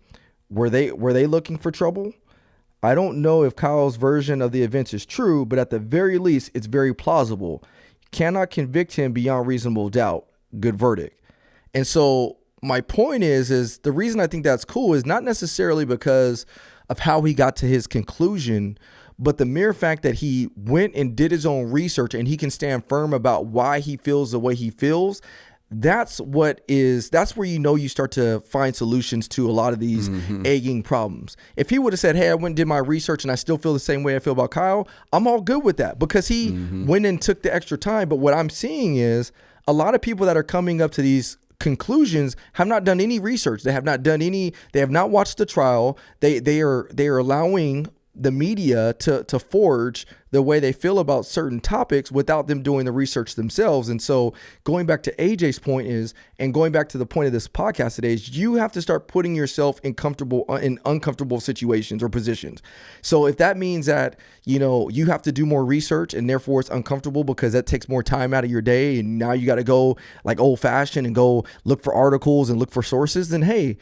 Were they looking for trouble? I don't know if Kyle's version of the events is true, but at the very least, it's very plausible. Cannot convict him beyond reasonable doubt. Good verdict. And so my point is the reason I think that's cool is not necessarily because of how he got to his conclusion, But the mere fact that he went and did his own research and he can stand firm about why he feels the way he feels, that's where you start to find solutions to a lot of these egging problems. If he would have said, hey, I went and did my research and I still feel the same way I feel about Kyle, I'm all good with that because he went and took the extra time. But what I'm seeing is a lot of people that are coming up to these conclusions have not done any research. They have not watched the trial. They are allowing the media to forge the way they feel about certain topics without them doing the research themselves. And so going back to AJ's point and going back to the point of this podcast today is you have to start putting yourself in uncomfortable situations or positions. So if that means that, you have to do more research and therefore it's uncomfortable because that takes more time out of your day and now you got to go like old fashioned and go look for articles and look for sources, then hey,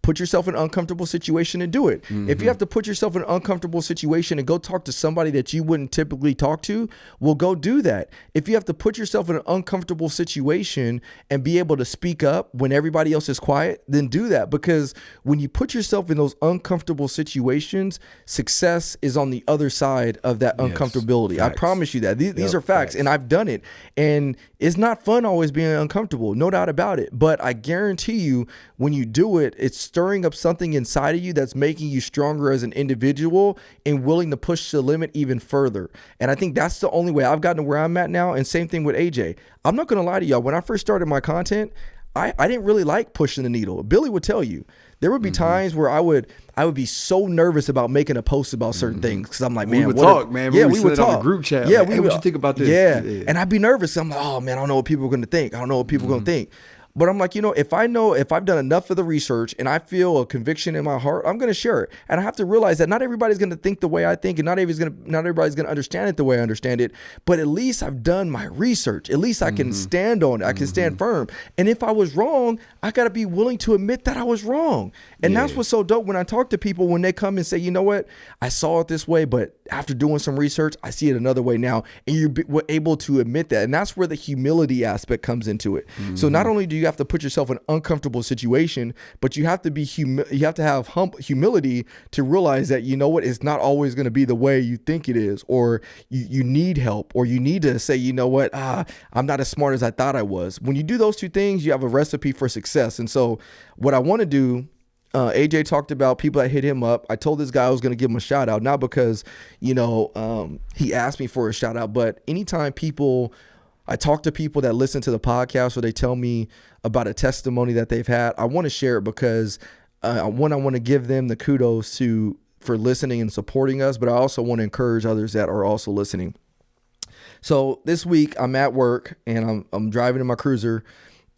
put yourself in an uncomfortable situation and do it. If you have to put yourself in an uncomfortable situation and go talk to somebody that you wouldn't typically talk to, well, go do that. If you have to put yourself in an uncomfortable situation and be able to speak up when everybody else is quiet, then do that. Because when you put yourself in those uncomfortable situations, success is on the other side of that uncomfortability. Facts. I promise you that. These are facts, and I've done it. And it's not fun always being uncomfortable, no doubt about it. But I guarantee you, when you do it, it's stirring up something inside of you that's making you stronger as an individual and willing to push the limit even further. And I think that's the only way I've gotten to where I'm at now. And same thing with AJ. I'm not going to lie to y'all. When I first started my content, I didn't really like pushing the needle. Billy would tell you. There would be times where I would be so nervous about making a post about certain things because I'm like, man, we would talk. Yeah, we would talk. On the group chat. Yeah, like, hey, what you think about this? Yeah, and I'd be nervous. I'm like, oh man, I don't know what people are going to think. I don't know what people are going to think. But I'm like, if I've done enough of the research and I feel a conviction in my heart, I'm going to share it. And I have to realize that not everybody's going to think the way I think, and not everybody's going to understand it the way I understand it. But at least I've done my research. At least I can stand on it. I can stand firm. And if I was wrong, I got to be willing to admit that I was wrong. And that's what's so dope when I talk to people, when they come and say, you know what, I saw it this way, but after doing some research, I see it another way now. And you're able to admit that. And that's where the humility aspect comes into it. So not only do you have to put yourself in an uncomfortable situation, but you have to be you have to have humility to realize that, you know what, it's not always going to be the way you think it is, or you need help, or you need to say, you know what, I'm not as smart as I thought I was. When you do those two things, you have a recipe for success. And so what I want to do, AJ talked about people that hit him up. I told this guy I was going to give him a shout out, not because, he asked me for a shout out, but anytime I talk to people that listen to the podcast or they tell me about a testimony that they've had, I want to share it because I want to give them the kudos for listening and supporting us, but I also want to encourage others that are also listening. So this week I'm at work and I'm driving in my cruiser,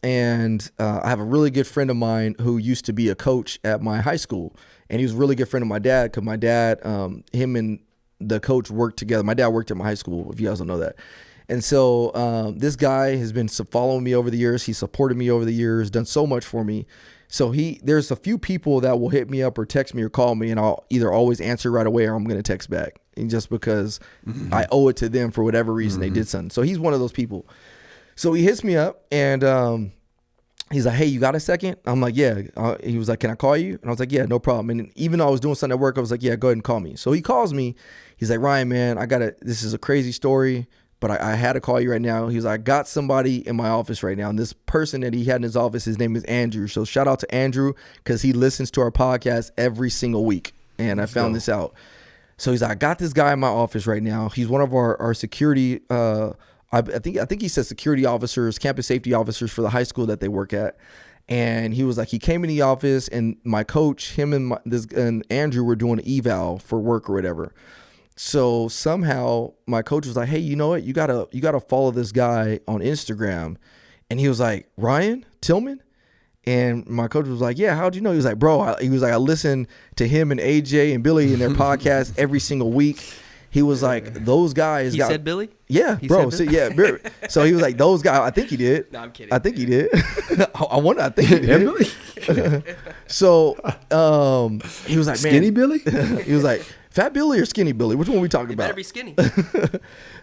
and I have a really good friend of mine who used to be a coach at my high school, and he was a really good friend of my dad because my dad, him and the coach worked together. My dad worked at my high school, if you guys don't know that. And so this guy has been following me over the years. He supported me over the years, done so much for me. So there's a few people that will hit me up or text me or call me, and I'll either always answer right away or I'm going to text back, and just because I owe it to them for whatever reason they did something. So he's one of those people. So he hits me up and he's like, hey, you got a second? I'm like, yeah. He was like, can I call you? And I was like, yeah, no problem. And even though I was doing something at work, I was like, yeah, go ahead and call me. So he calls me. He's like, Ryan, man, this is a crazy story, but I had to call you right now. He's like, I got somebody in my office right now. And this person that he had in his office, his name is Andrew. So shout out to Andrew because he listens to our podcast every single week. And I found this out. So he's like, I got this guy in my office right now. He's one of our security, I think he said security officers, campus safety officers for the high school that they work at. And he was like, he came in the office and my coach, him and Andrew were doing an eval for work or whatever. So somehow my coach was like, hey, you know what? You gotta follow this guy on Instagram. And he was like, Ryan Tillman? And my coach was like, yeah, how'd you know? He was like, bro, I listen to him and AJ and Billy in their podcast every single week. He was like, those guys. He said Billy? Yeah, bro. So, yeah, so he was like, those guys. I think he did. No, I'm kidding. I think he did. I think he did. So he was like, man. Skinny Billy? He was like, Fat Billy or Skinny Billy? Which one are we talking about? Better be skinny.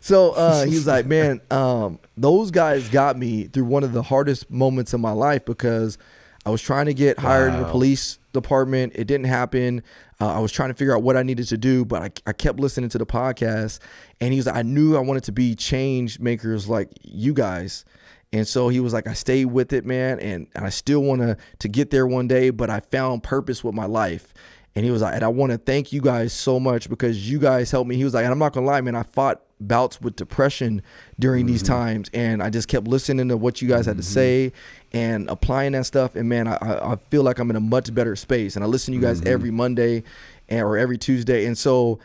So he was like, man, those guys got me through one of the hardest moments of my life because I was trying to get hired in the police department. It didn't happen. I was trying to figure out what I needed to do, but I kept listening to the podcast. And he was like, I knew I wanted to be change makers like you guys. And so he was like, I stayed with it, man. And I still want to get there one day, but I found purpose with my life. And he was like, and I want to thank you guys so much because you guys helped me. He was like, and I'm not going to lie, man, I fought bouts with depression during these times. And I just kept listening to what you guys had to say and applying that stuff. And man, I feel like I'm in a much better space. And I listen to you guys every Monday or every Tuesday. And so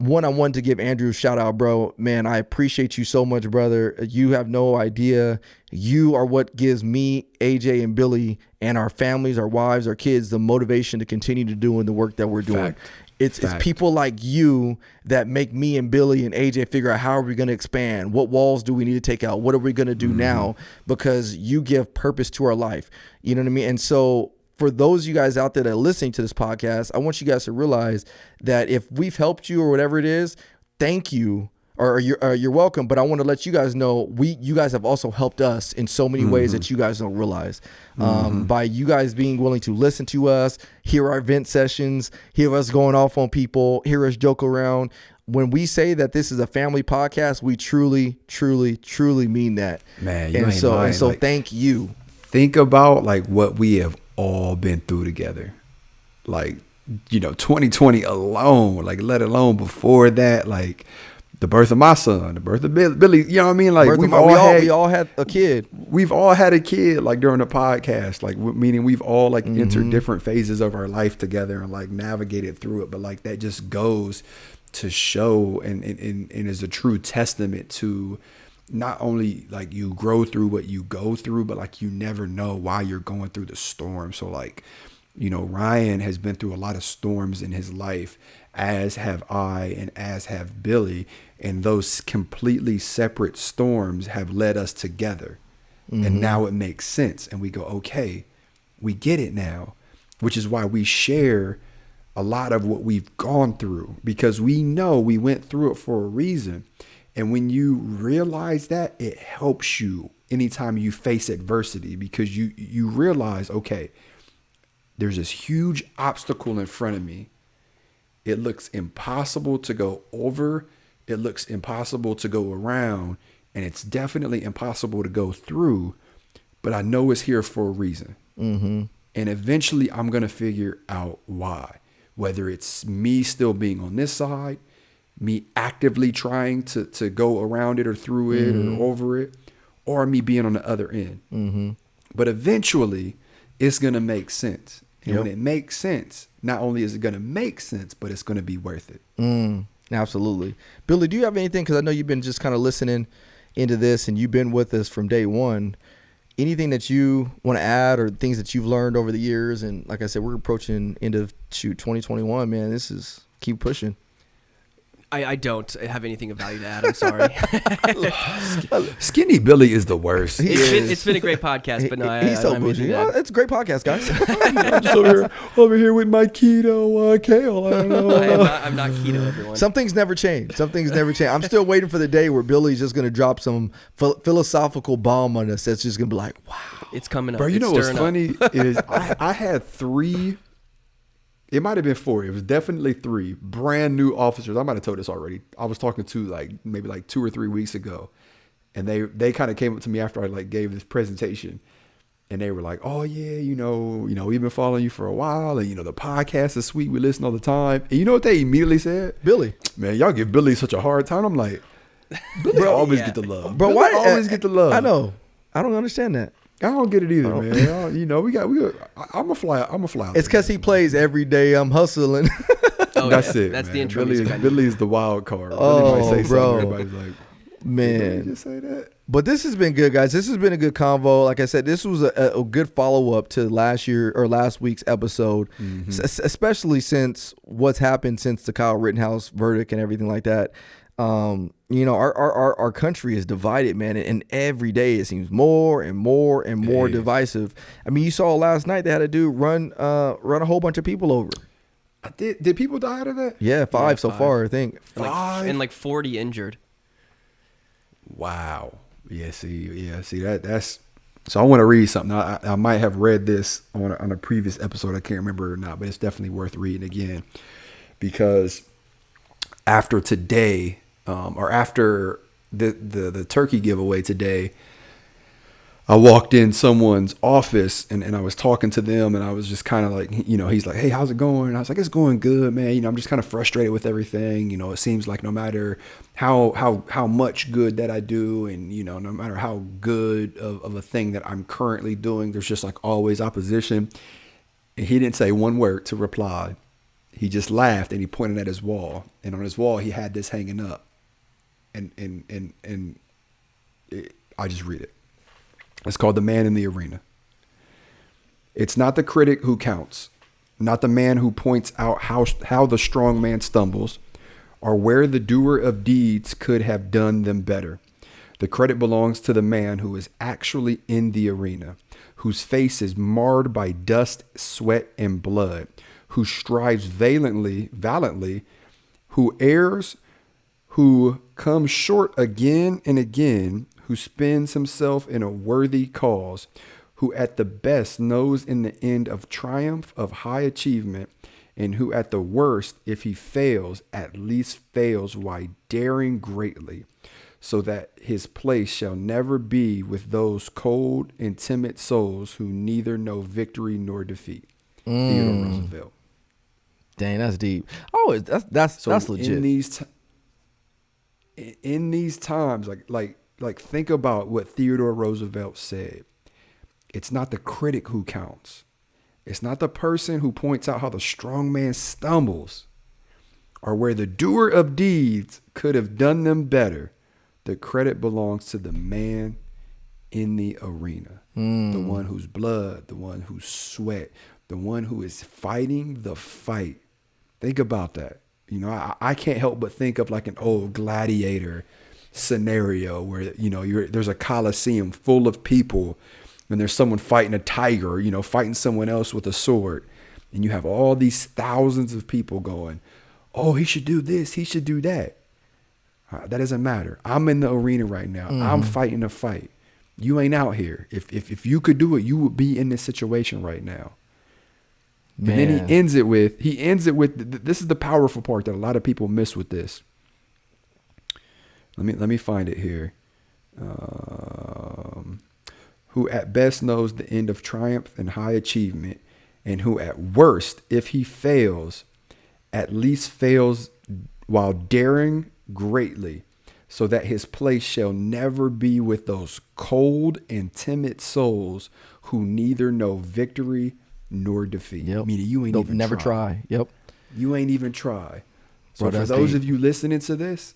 I wanted to give Andrew a shout out, bro. Man, I appreciate you so much, brother. You have no idea. You are what gives me, AJ, and Billy, and our families, our wives, our kids, the motivation to continue to doing the work that we're doing. It's people like you that make me and Billy and AJ figure out how are we going to expand? What walls do we need to take out? What are we going to do now? Because you give purpose to our life. You know what I mean? And so for those of you guys out there that are listening to this podcast, I want you guys to realize that if we've helped you or whatever it is, thank you. Or you're welcome, but I want to let you guys know you guys have also helped us in so many ways that you guys don't realize. By you guys being willing to listen to us, hear our event sessions, hear us going off on people, hear us joke around. When we say that this is a family podcast, we truly, truly, truly mean that. Man, and so like, thank you. Think about like what we have all been through together, like 2020 alone, like let alone before that, like. The birth of my son, the birth of Billy, you know what I mean? Like we all had a kid. We've all had a kid like during the podcast, like meaning we've all like entered different phases of our life together and like navigated through it. But like that just goes to show and is a true testament to not only like you grow through what you go through, but like you never know why you're going through the storm. So like, Ryan has been through a lot of storms in his life, as have I and as have Billy. And those completely separate storms have led us together. And now it makes sense. And we go, okay, we get it now, which is why we share a lot of what we've gone through, because we know we went through it for a reason. And when you realize that, it helps you anytime you face adversity, because you realize, okay, there's this huge obstacle in front of me. It looks impossible to go over. It looks impossible to go around, and it's definitely impossible to go through, but I know it's here for a reason. And eventually I'm going to figure out why, whether it's me still being on this side, me actively trying to go around it or through it or over it, or me being on the other end. But eventually it's going to make sense. And when it makes sense, not only is it going to make sense, but it's going to be worth it. Absolutely. Billy, do you have anything? Because I know you've been just kind of listening into this and you've been with us from day one. Anything that you want to add or things that you've learned over the years? And like I said, we're approaching end of 2021, man. This is keep pushing. I don't have anything of value to add. I'm sorry. Skinny Billy is the worst. It's been a great podcast, but no, he's so bougie. It's a great podcast, guys. I'm just over here with my keto kale. I don't know. I'm not keto, everyone. Some things never change. I'm still waiting for the day where Billy's just going to drop some philosophical bomb on us. That's just going to be like, wow. It's coming up. Bro, you know what's funny is I had 3. It might have been 4. It was definitely 3 brand new officers. I might have told this already. I was talking to maybe 2 or 3 weeks ago, and they kind of came up to me after I gave this presentation, and they were like, "Oh yeah, we've been following you for a while, and the podcast is sweet. We listen all the time." And you know what they immediately said? Billy, man, y'all give Billy such a hard time. I'm like, Billy always get the love. Bro, Billy why always get the love? I know. I don't understand that. I don't get it either, man. We got. I'm a fly. It's because he plays every day. I'm hustling. That's it. That's man. the intro. Billy is the wild card. Oh, Billy might say bro. Something, everybody's like, man, just say that. But this has been good, guys. This has been a good convo. Like I said, this was a good follow up to last week's episode, especially since what's happened since the Kyle Rittenhouse verdict and everything like that. Our country is divided, man, and every day it seems more and more and more divisive. I mean, you saw last night they had a dude run a whole bunch of people over. Did people die out of that? Yeah, 5 so far, I think. 5 and 40 injured. Wow. Yeah. See that's So I want to read something. I might have read this on a previous episode. I can't remember or not, but it's definitely worth reading again, because after today, or after the turkey giveaway today, I walked in someone's office and I was talking to them, and I was just kind of like, he's like, "Hey, how's it going?" And I was like, "It's going good, man. I'm just kind of frustrated with everything. It seems like no matter how much good that I do, and, no matter how good of a thing that I'm currently doing, there's just like always opposition." And he didn't say one word to reply. He just laughed and he pointed at his wall, and on his wall, he had this hanging up, and I just read it. It's called The Man in the Arena. It's not the critic who counts, not the man who points out how the strong man stumbles, or where the doer of deeds could have done them better. The credit belongs to the man who is actually in the arena, whose face is marred by dust, sweat, and blood, who strives valiantly, who errs, who comes short again and again, who spends himself in a worthy cause, who at the best knows in the end of triumph of high achievement, and who at the worst, if he fails, at least fails while daring greatly, so that his place shall never be with those cold and timid souls who neither know victory nor defeat. Theodore Roosevelt. Dang, that's deep. Oh, that's legit. In these times, like think about what Theodore Roosevelt said. It's not the critic who counts. It's not the person who points out how the strong man stumbles, or where the doer of deeds could have done them better. The credit belongs to the man in the arena, the one whose blood, the one whose sweat, the one who is fighting the fight. Think about that. I can't help but think of like an old gladiator scenario where, there's a coliseum full of people, and there's someone fighting a tiger, fighting someone else with a sword. And you have all these thousands of people going, "Oh, he should do this, he should do that." That doesn't matter. I'm in the arena right now. I'm fighting a fight. You ain't out here. If you could do it, you would be in this situation right now. Man. And then he ends it with, this is the powerful part that a lot of people miss with this. Let me find it here. Who at best knows the end of triumph and high achievement, and who at worst, if he fails, at least fails while daring greatly, so that his place shall never be with those cold and timid souls who neither know victory nor defeat. Yep. Meaning you ain't even never try. Yep. You ain't even try. So Bro, for those deep. of you listening to this,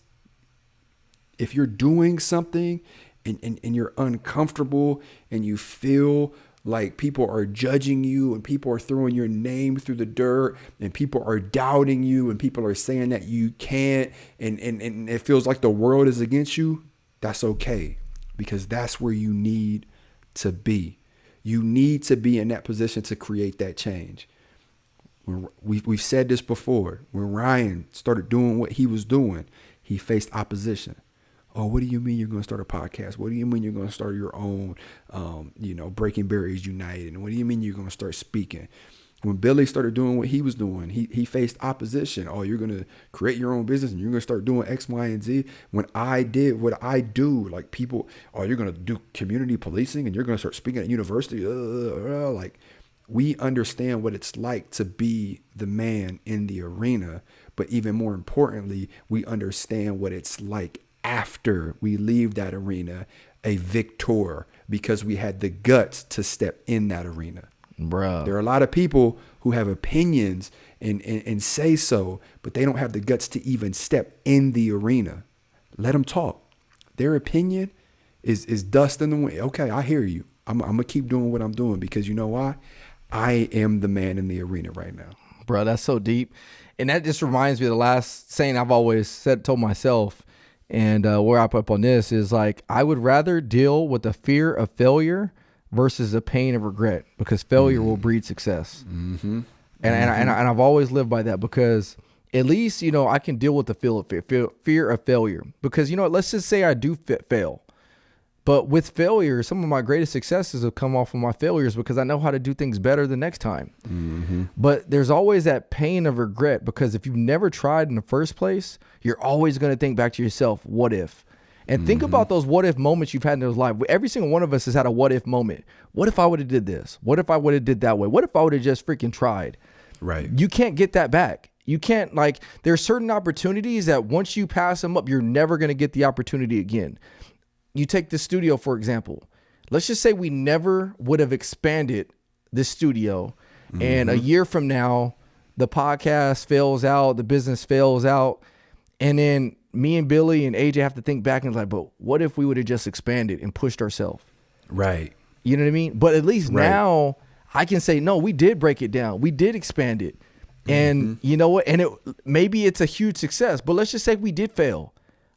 if you're doing something and you're uncomfortable and you feel like people are judging you and people are throwing your name through the dirt and people are doubting you and people are saying that you can't and it feels like the world is against you, that's okay, because that's where you need to be. You need to be in that position to create that change. We've said this before. When Ryan started doing what he was doing, he faced opposition. Oh, what do you mean you're going to start a podcast? What do you mean you're going to start your own, Breaking Barriers United? And what do you mean you're going to start speaking? When Billy started doing what he was doing, he faced opposition. Oh, you're going to create your own business and you're going to start doing X, Y, and Z. When I did what I do, like people, oh, you're going to do community policing and you're going to start speaking at university. Like we understand what it's like to be the man in the arena. But even more importantly, we understand what it's like after we leave that arena a victor, because we had the guts to step in that arena. Bruh. There are a lot of people who have opinions and say so, but they don't have the guts to even step in the arena. Let them talk. Their opinion is dust in the wind. Okay, I hear you. I'm going to keep doing what I'm doing, because you know why? I am the man in the arena right now. Bro, that's so deep. And that just reminds me of the last saying I've always told myself. And where I put up on this is like, I would rather deal with the fear of failure versus the pain of regret, because failure will breed success. Mm-hmm. And I've always lived by that, because at least, I can deal with the fear of failure, because, let's just say I do fail. But with failure, some of my greatest successes have come off of my failures because I know how to do things better the next time. Mm-hmm. But there's always that pain of regret because if you've never tried in the first place, you're always going to think back to yourself, what if? And think about those what if moments you've had in your life. Every single one of us has had a what if moment. What if I would have did this? What if I would have did that way? What if I would have just freaking tried? Right. You can't get that back. You can't, like, there's certain opportunities that once you pass them up, you're never going to get the opportunity again. You take the studio, for example. Let's just say we never would have expanded this studio. And a year from now, the podcast fails out, the business fails out. And then me and Billy and AJ have to think back and like, but what if we would have just expanded and pushed ourselves? Right. You know what I mean? But at least Right. now I can say, no, we did break it down. We did expand it. And you know what? And maybe it's a huge success, but let's just say we did fail.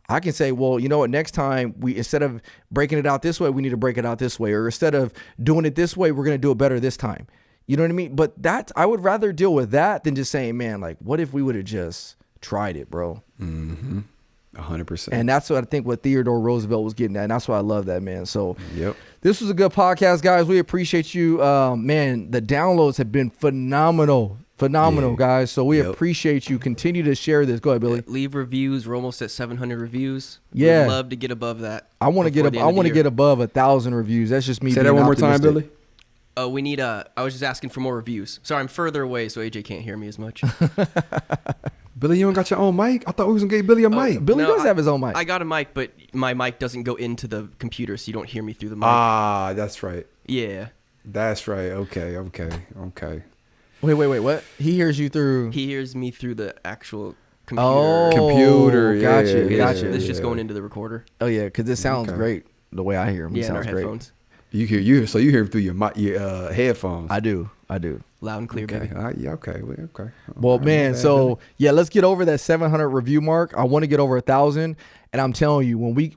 I can say, well, you know what? Next time instead of breaking it out this way, we need to break it out this way. Or instead of doing it this way, we're going to do it better this time. You know what I mean? But I would rather deal with that than just saying, man, like, what if we would have just tried it, bro? 100%. And that's what I think what Theodore Roosevelt was getting at. And that's why I love that, man. So Yep. this was a good podcast, guys. We appreciate you. Man, the downloads have been phenomenal, Yeah. guys. So we Yep. appreciate you. Continue to share this. Go ahead, Billy. Leave reviews. We're almost at 700 reviews. Yeah. We'd love to get above that. I want to before the end of the year. get above 1,000 reviews. That's just me. Say being that one more time, optimistic. Billy. We need I was just asking for more reviews. Sorry, I'm further away, so AJ can't hear me as much. Billy, you don't got your own mic? I thought we was going to give Billy a mic. Billy No, does have his own mic. I got a mic, but my mic doesn't go into the computer, so you don't hear me through the mic. Ah, that's right. Yeah. That's right. Okay. Wait. What? He hears you through. He hears me through the actual computer. Oh, Computer, yeah, Gotcha. yeah, Gotcha. It's yeah. just going into the recorder. Oh yeah, because it sounds Okay. great the way I hear him. It Yeah, in our sounds great. headphones. You hear him through your headphones. I do. Loud and clear, Okay. baby. Yeah. Okay. Okay. Well, All right, man, my bad, so Billy. yeah, let's get over that 700 review mark. I want to get over 1,000, and I'm telling you, when we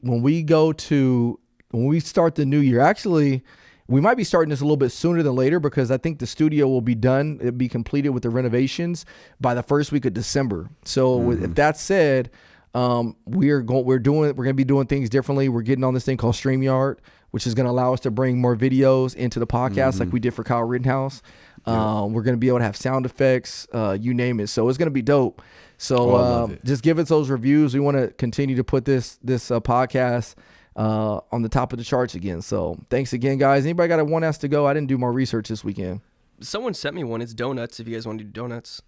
start the new year, actually, we might be starting this a little bit sooner than later because I think the studio will be done, it'll be completed with the renovations by the first week of December. So if that said, we're going to be doing things differently. We're getting on this thing called StreamYard, which is going to allow us to bring more videos into the podcast like we did for Kyle Rittenhouse. We're going to be able to have sound effects, you name it. So it's going to be dope. So I love it. just give us those reviews. We want to continue to put this podcast on the top of the charts again. So thanks again, guys. Anybody got a one ask to go? I didn't do more research this weekend. Someone sent me one. It's donuts. If you guys want to do donuts.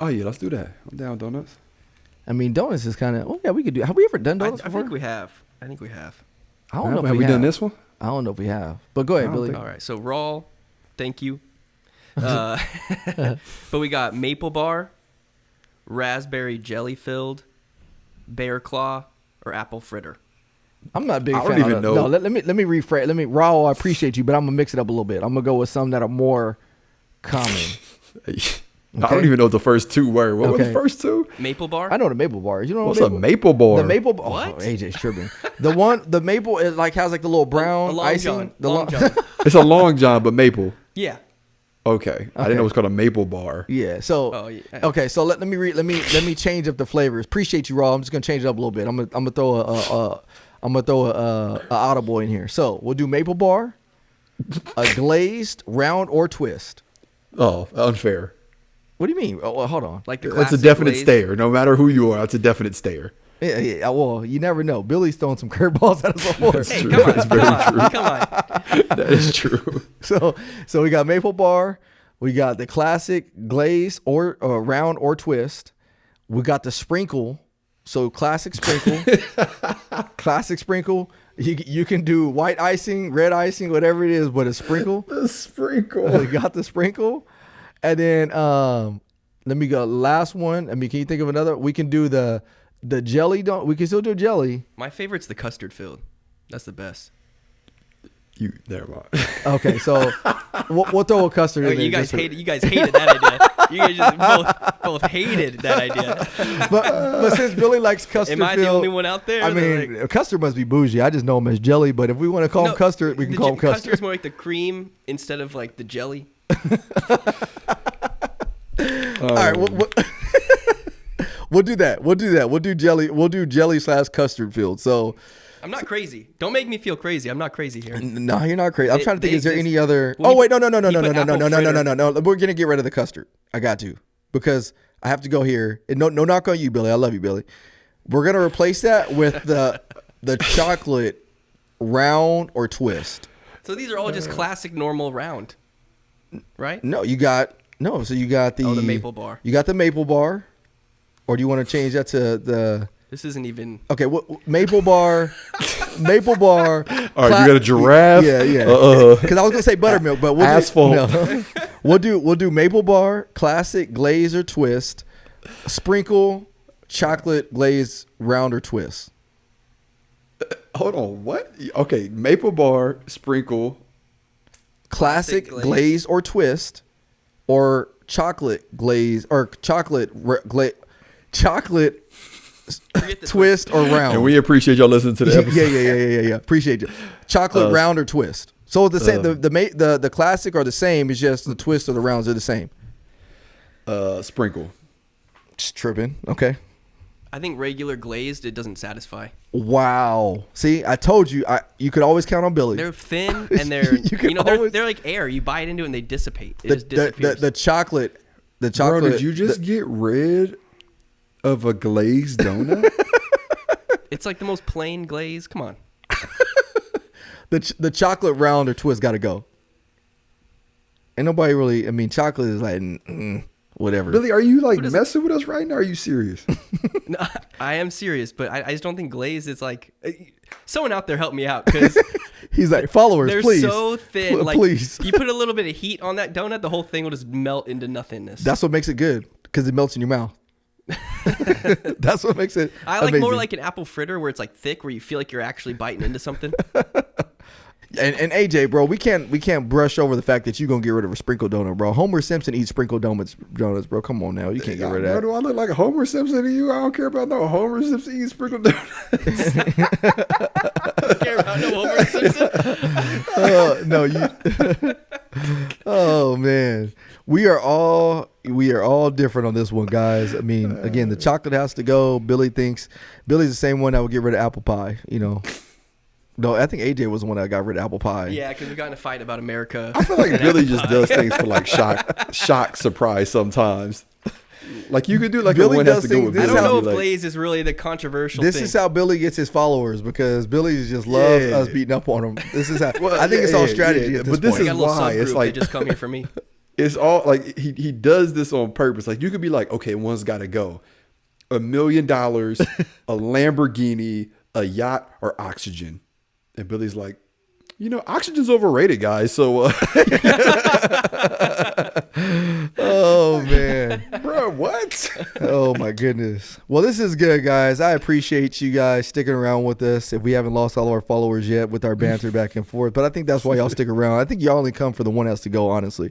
Oh yeah, let's do that. I'm down donuts. I mean, donuts is kind of. Oh yeah, we could do. Have we ever done I donuts before? think we have. I think we have. I don't know if have we done this one? I don't know if we have. But go ahead, I don't Billy. think- All right. So raw. Thank you. But we got maple bar, raspberry jelly filled, bear claw, or apple fritter. I'm not a big I fan. don't even of, know. No, let me rephrase. Raul, I appreciate you, but I'm gonna mix it up a little bit. I'm gonna go with some that are more common. I don't even know what the first two were. What were Okay. the first two? Maple bar. I know the maple bar. You know What's a maple bar? The maple bar. What? Oh, AJ's tripping. The maple it like has like the little brown A long icing. john. The Long john. It's a long john, but maple. Yeah. Okay. I didn't know it was called a maple bar. Yeah. So Oh, yeah. okay. So let me change up the flavors. Appreciate you, Raul. I'm just gonna change it up a little bit. I'm gonna throw a audible in here. So we'll do maple bar, a glazed, round, or twist. Oh, unfair. What do you mean? Oh, well, hold on. Like the That's a classic definite glazed. stare. No matter who you are, that's a definite stare. Yeah. Well, you never know. Billy's throwing some curveballs at us before. That's Hey, true. come on, That's very come true. on, come on. That is true. So we got maple bar, we got the classic glaze or round or twist. We got the sprinkle. So classic sprinkle, classic sprinkle. You can do white icing, red icing, whatever it is, but a sprinkle. The sprinkle. We got the sprinkle, and then let me go last one. I mean, can you think of another? We can do the jelly. We can still do jelly. My favorite's the custard filled. That's the best. You there, Mark. Okay, so we'll throw a custard Oh, in there. you guys just to- hated that idea. You guys just both hated that idea. but since Billy likes custard, Am I the filled, only one out there? I that, mean, custard must be bougie. I just know him as jelly, but if we want to call him No, custard, we can the call him custard. Custard's more like the cream instead of like the jelly. All right, we'll do that. We'll do jelly. We'll do jelly / custard filled. So I'm not crazy. Don't make me feel crazy. I'm not crazy here. No, you're not crazy. I'm trying to think. Is there any other? Well, Oh wait, no. put apple We're gonna get rid of the custard. I got to, because I have to go here. And no knock on you, Billy. I love you, Billy. We're gonna replace that with the chocolate round or twist. So these are all just classic normal round, right? No, you got So you got the maple bar. You got the maple bar, or do you want to change that to the? This isn't even Okay, maple bar. Maple bar. All right, you got a giraffe. Yeah. Because I was gonna say buttermilk, but we'll asphalt. We'll do maple bar, classic glaze or twist, sprinkle, chocolate glaze round or twist. Hold on, what? Okay, maple bar, sprinkle, classic glaze or twist, or chocolate glaze or chocolate twist or round. And we appreciate y'all listening to the episode. Yeah. Appreciate you. Chocolate round or twist. So the same. The classic are the same. It's just the twist or the rounds are the same. Sprinkle. Just tripping. Okay. I think regular glazed, it doesn't satisfy. Wow. See, I told you. You could always count on Billy. They're thin and they're like air. You bite into it and they dissipate. It just disappears. The chocolate. Bro, did you just get rid of a glazed donut? It's like the most plain glaze. Come on. The chocolate round or twist got to go. Ain't nobody really. I mean, chocolate is like whatever. Billy, are you like messing with us right now? Are you serious? No, I am serious, but I just don't think glaze is like. Someone out there help me out, because he's like, followers, they're please. so thin. Like, please. You put a little bit of heat on that donut, the whole thing will just melt into nothingness. That's what makes it good, because it melts in your mouth. That's what makes it. I like amazing. more like an apple fritter where it's like thick, where you feel like you're actually biting into something. And AJ, bro, we can't brush over the fact that you're gonna get rid of a sprinkle donut, bro. Homer Simpson eats sprinkle donuts, bro. Come on now, you can't get rid of that. Do I look like a Homer Simpson to you? I don't care about no Homer Simpson eating sprinkle donuts. I don't care about no Homer Simpson. No, you. Oh man, we are all different on this one, guys. I mean, again, the chocolate has to go. Billy's the same one that would get rid of apple pie. You know. No, I think AJ was the one that got rid of apple pie. Yeah, because we got in a fight about America. I feel like Billy just does things for like shock, surprise sometimes. Like you could do like Billy one has to go with I Billy. don't know if like, glaze is really the controversial This thing. is how Billy gets his followers, because Billy just loves us beating up on him. This is how. I think it's all strategy at this but this point. is I got a little why subgroup, it's like they just come here for me. It's all like he does this on purpose. Like you could be like, okay, one's got to go. $1 million, a Lamborghini, a yacht, or oxygen. And Billy's like, oxygen's overrated, guys. So, Oh man, bro, what? oh my goodness. Well, this is good, guys. I appreciate you guys sticking around with us. If we haven't lost all of our followers yet with our banter back and forth, but I think that's why y'all stick around. I think y'all only come for the one has to go, honestly.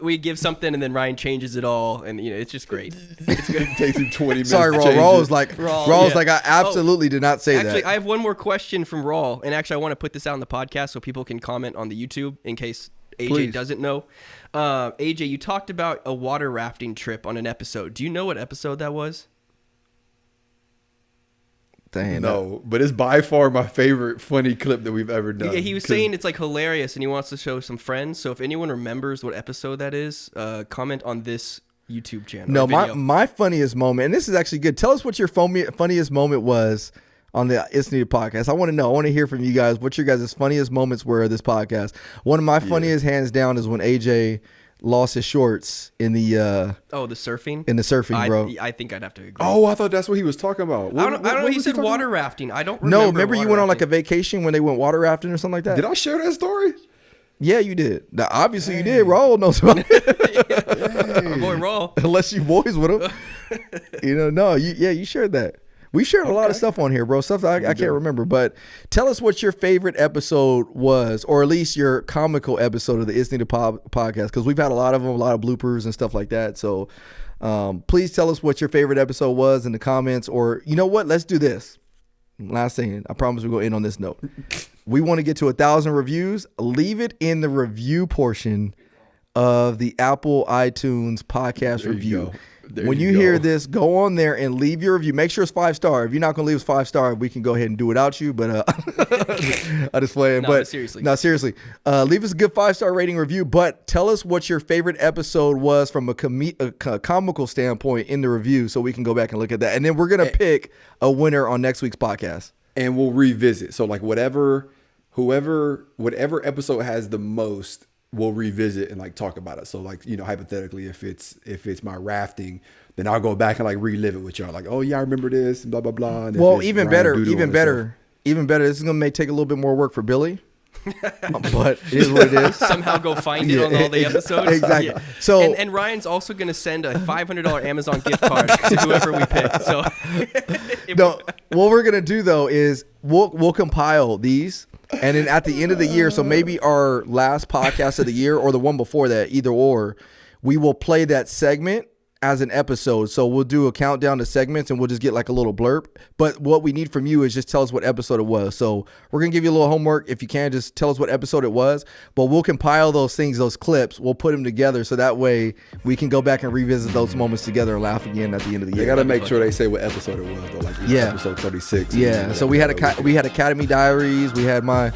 We give something and then Ryan changes it all, and it's just great. It's good. It takes him 20 minutes. Sorry, to Raw. change Raw it. was like, I absolutely did not say Actually, that. I have one more question from Raw, and actually, I want to put this out on the podcast so people can comment on the YouTube in case AJ Please. doesn't know. AJ, you talked about a water rafting trip on an episode. Do you know what episode that was? Dang, No, but it's by far my favorite funny clip that we've ever done. Yeah, he was saying it's like hilarious, and he wants to show some friends. So if anyone remembers what episode that is, comment on this YouTube channel. No, video. my funniest moment, and this is actually good. Tell us what your funniest moment was on the It's Needed podcast. I want to know. I want to hear from you guys what your guys' funniest moments were of this podcast. One of my funniest, hands down, is when AJ lost his shorts in the the surfing. in the surfing, bro. I think I'd have to agree. Oh, I thought that's what he was talking about. I don't know. He was said talking water about? rafting. I don't remember. No, remember you water went on like a rafting. vacation when they went water rafting or something like that? Did I share that story? Yeah, you did. Now, obviously you did. Raul knows about it. Our boy Raw. Unless you boys with him. You shared that. We shared a lot of stuff on here, bro. Stuff that I can't remember. But tell us what your favorite episode was, or at least your comical episode of the It's Needed podcast, because we've had a lot of them, a lot of bloopers and stuff like that. So please tell us what your favorite episode was in the comments, or you know what? Let's do this. Last thing, I promise we're going to end on this note. We want to get to 1,000 reviews. Leave it in the review portion of the Apple iTunes podcast review. when you hear this, go on there and leave your review. Make sure it's 5-star. If you're not going to leave us 5-star, we can go ahead and do without you. But I just play it. But seriously, leave us a good 5-star rating review. But tell us what your favorite episode was from a comical standpoint in the review, so we can go back and look at that. And then we're gonna pick a winner on next week's podcast, and we'll revisit. So like whatever episode has the most, we'll revisit and like talk about it. So like, you know, hypothetically, if it's my rafting, then I'll go back and like relive it with y'all. Like, oh yeah, I remember this, and blah blah blah. And well, even better. This is gonna take a little bit more work for Billy. But it is what it is. Somehow go find it on all the episodes. Exactly. Yeah. So and Ryan's also going to send a $500 Amazon gift card to whoever we pick. So no, what we're gonna do though is we'll compile these, and then at the end of the year, so maybe our last podcast of the year or the one before that, either or, we will play that segment as an episode. So we'll do a countdown to segments, and we'll just get like a little blurb. But what we need from you is just tell us what episode it was. So we're going to give you a little homework. If you can, just tell us what episode it was. But we'll compile those things, those clips. We'll put them together so that way we can go back and revisit those moments together and laugh again at the end of the year. They got to make sure they say what episode it was, though. Like episode 36. Yeah. So we had Academy Diaries. We had my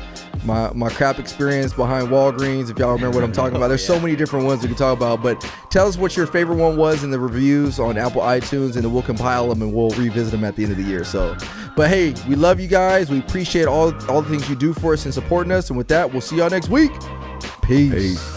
crap experience behind Walgreens. If y'all remember what I'm talking about. There's so many different ones we can talk about. But tell us what your favorite one was in the reviews on Apple iTunes, and then we'll compile them and we'll revisit them at the end of the year. So, but hey, we love you guys. We appreciate all the things you do for us and supporting us. And with that, we'll see y'all next week. Peace.